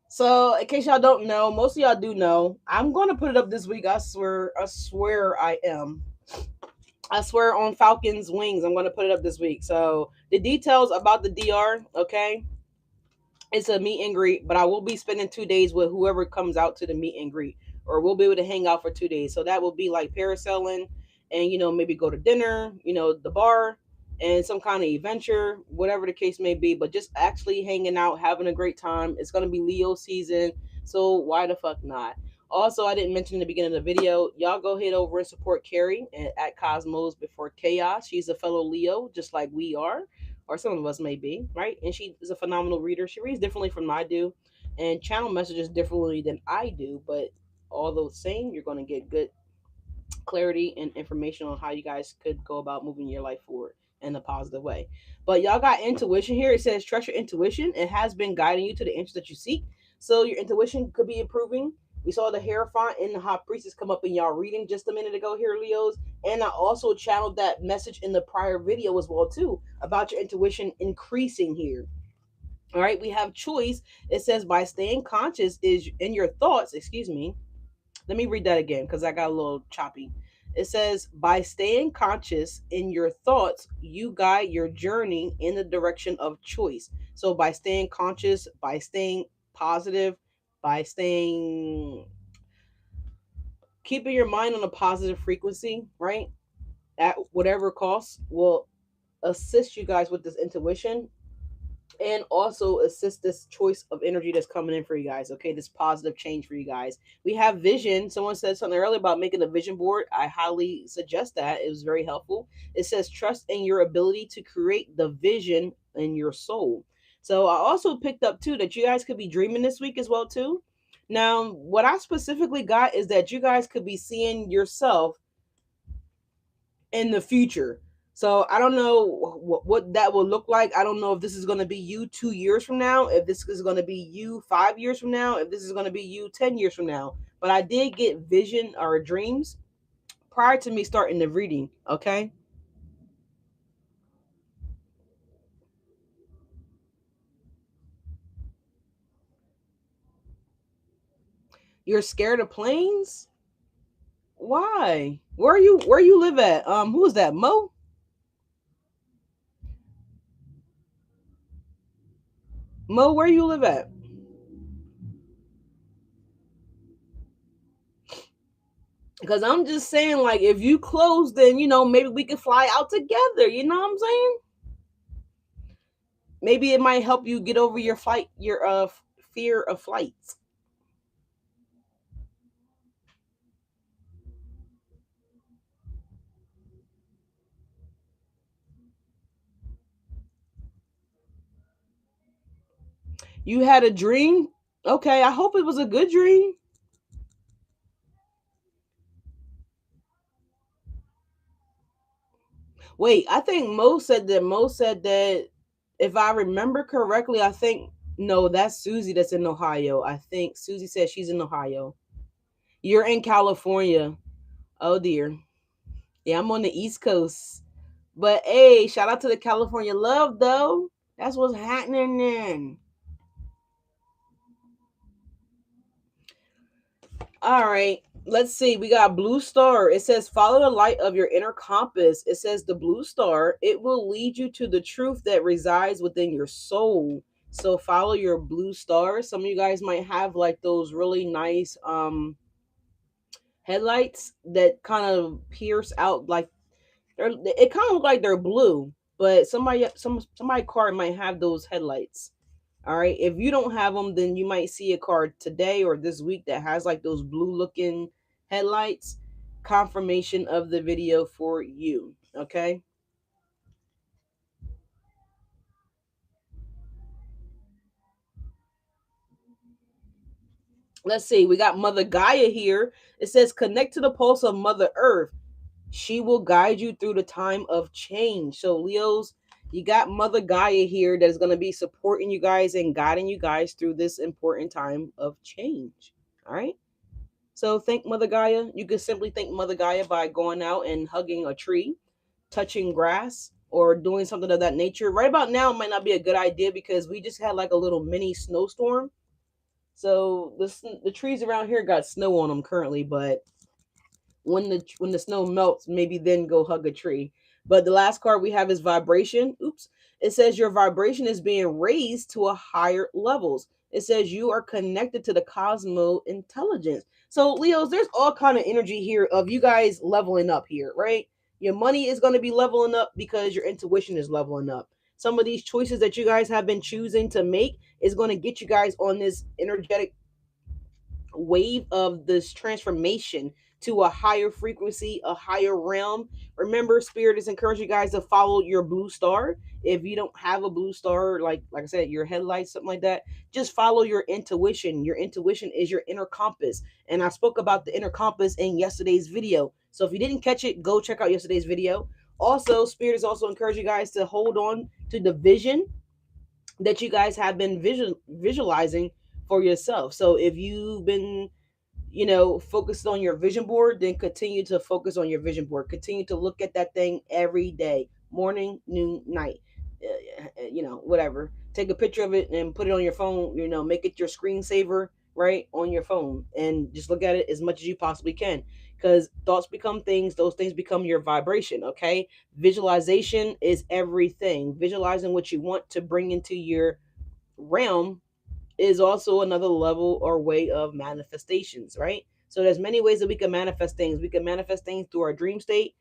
So in case y'all don't know, most of y'all do know. I'm going to put it up this week. I swear. I swear I am. I swear on Falcon's wings. I'm going to put it up this week. So the details about the DR. Okay, it's a meet and greet, but I will be spending 2 days with whoever comes out to the meet and greet, or we'll be able to hang out for 2 days. So that will be like parasailing, and maybe go to dinner, the bar, and some kind of adventure, whatever the case may be. But just actually hanging out, having a great time. It's gonna be Leo season, so why the fuck not? Also, I didn't mention in the beginning of the video, y'all go head over and support Carrie at Cosmos Before Chaos. She's a fellow Leo, just like we are, or some of us may be, right? And she is a phenomenal reader. She reads differently from I do and channel messages differently than I do, but although same, you're going to get good clarity and information on how you guys could go about moving your life forward in a positive way. But y'all got intuition here. It says trust your intuition. It has been guiding you to the answers that you seek. So your intuition could be improving. We saw the Hierophant and the High Priestess come up in y'all reading just a minute ago here, Leos. And I also channeled that message in the prior video as well too about your intuition increasing here. All right, we have choice. It says by staying conscious is in your thoughts, excuse me, let me read that again because I got a little choppy. It says, by staying conscious in your thoughts, you guide your journey in the direction of choice. So, by staying conscious, by staying positive, by keeping your mind on a positive frequency, right? At whatever cost, will assist you guys with this intuition and also assist this choice of energy that's coming in for you guys. Okay, this positive change for you guys. We have vision. Someone said something earlier about making a vision board. I highly suggest that. It was very helpful. It says trust in your ability to create the vision in your soul. So I also picked up too that you guys could be dreaming this week as well too. Now, what I specifically got is that you guys could be seeing yourself in the future. So I don't know what that will look like. I don't know if this is going to be you 2 years from now, if this is going to be you 5 years from now, if this is going to be you 10 years from now. But I did get vision or dreams prior to me starting the reading. Okay. You're scared of planes? Why? Where you live at? Who is that? Mo? Mo, where you live at? Because I'm just saying, like, if you close, then maybe we could fly out together. You know what I'm saying? Maybe it might help you get over your fear of flights. You had a dream? Okay, I hope it was a good dream. Wait, I think Mo said that if I remember correctly, I think No, that's Susie that's in Ohio. I think Susie says she's in Ohio. You're in California. Oh dear. Yeah, I'm on the East Coast. But hey, shout out to the California love though. That's what's happening then. All right. Let's see. We got blue star. It says follow the light of your inner compass. It says the blue star, it will lead you to the truth that resides within your soul. So follow your blue star. Some of you guys might have like those really nice headlights that kind of pierce out like it kind of look like they're blue, but somebody car might have those headlights. All right. If you don't have them, then you might see a car today or this week that has like those blue looking headlights. Confirmation of the video for you. Okay. Let's see. We got Mother Gaia here. It says connect to the pulse of Mother Earth. She will guide you through the time of change. So, Leos, you got Mother Gaia here that's going to be supporting you guys and guiding you guys through this important time of change. All right. So thank Mother Gaia. You can simply thank Mother Gaia by going out and hugging a tree, touching grass, or doing something of that nature. Right about now might not be a good idea because we just had like a little mini snowstorm. So the trees around here got snow on them currently, but when the snow melts, maybe then go hug a tree. But the last card we have is vibration. Oops. It says your vibration is being raised to a higher levels. It says you are connected to the cosmo intelligence. So Leos, there's all kind of energy here of you guys leveling up here, right? Your money is going to be leveling up because your intuition is leveling up. Some of these choices that you guys have been choosing to make is going to get you guys on this energetic wave of this transformation to a higher frequency, a higher realm. Remember, Spirit is encouraging you guys to follow your blue star. If you don't have a blue star, like I said, your headlights, something like that, just follow your intuition. Your intuition is your inner compass. And I spoke about the inner compass in yesterday's video. So if you didn't catch it, go check out yesterday's video. Also, Spirit is also encouraging you guys to hold on to the vision that you guys have been visualizing for yourself. So if you've been focused on your vision board, then continue to focus on your vision board. Continue to look at that thing every day, morning, noon, night. Whatever. Take a picture of it and put it on your phone. Make it your screensaver right on your phone, and just look at it as much as you possibly can. Because thoughts become things; those things become your vibration. Okay, visualization is everything. Visualizing what you want to bring into your realm is also another level or way of manifestations, right? So there's many ways that we can manifest things. We can manifest things through our dream state.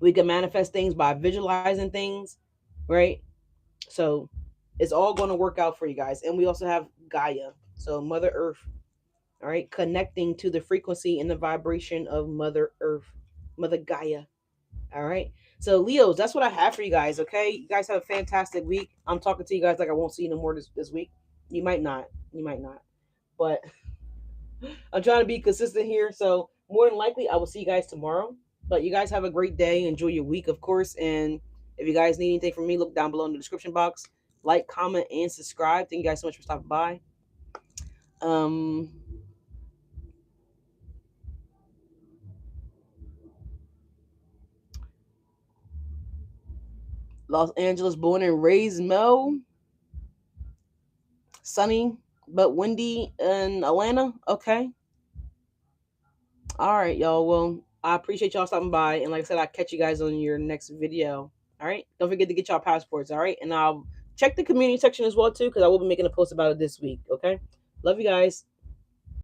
We can manifest things by visualizing things, right? So it's all going to work out for you guys. And we also have Gaia, so Mother Earth, all right, connecting to the frequency and the vibration of Mother Earth, Mother Gaia. All right. So Leos, that's what I have for you guys. Okay. You guys have a fantastic week. I'm talking to you guys like I won't see you no more this week. You might not. You might not. But I'm trying to be consistent here. So more than likely I will see you guys tomorrow. But you guys have a great day. Enjoy your week, of course. And if you guys need anything from me, look down below in the description box. Like, comment, and subscribe. Thank you guys so much for stopping by. Um Los Angeles born and raised Mel. Sunny but windy in Atlanta. Okay. All right, y'all. Well, I appreciate y'all stopping by. And like I said, I'll catch you guys on your next video. All right. Don't forget to get y'all passports. All right. And I'll check the community section as well, too, because I will be making a post about it this week. Okay. Love you guys.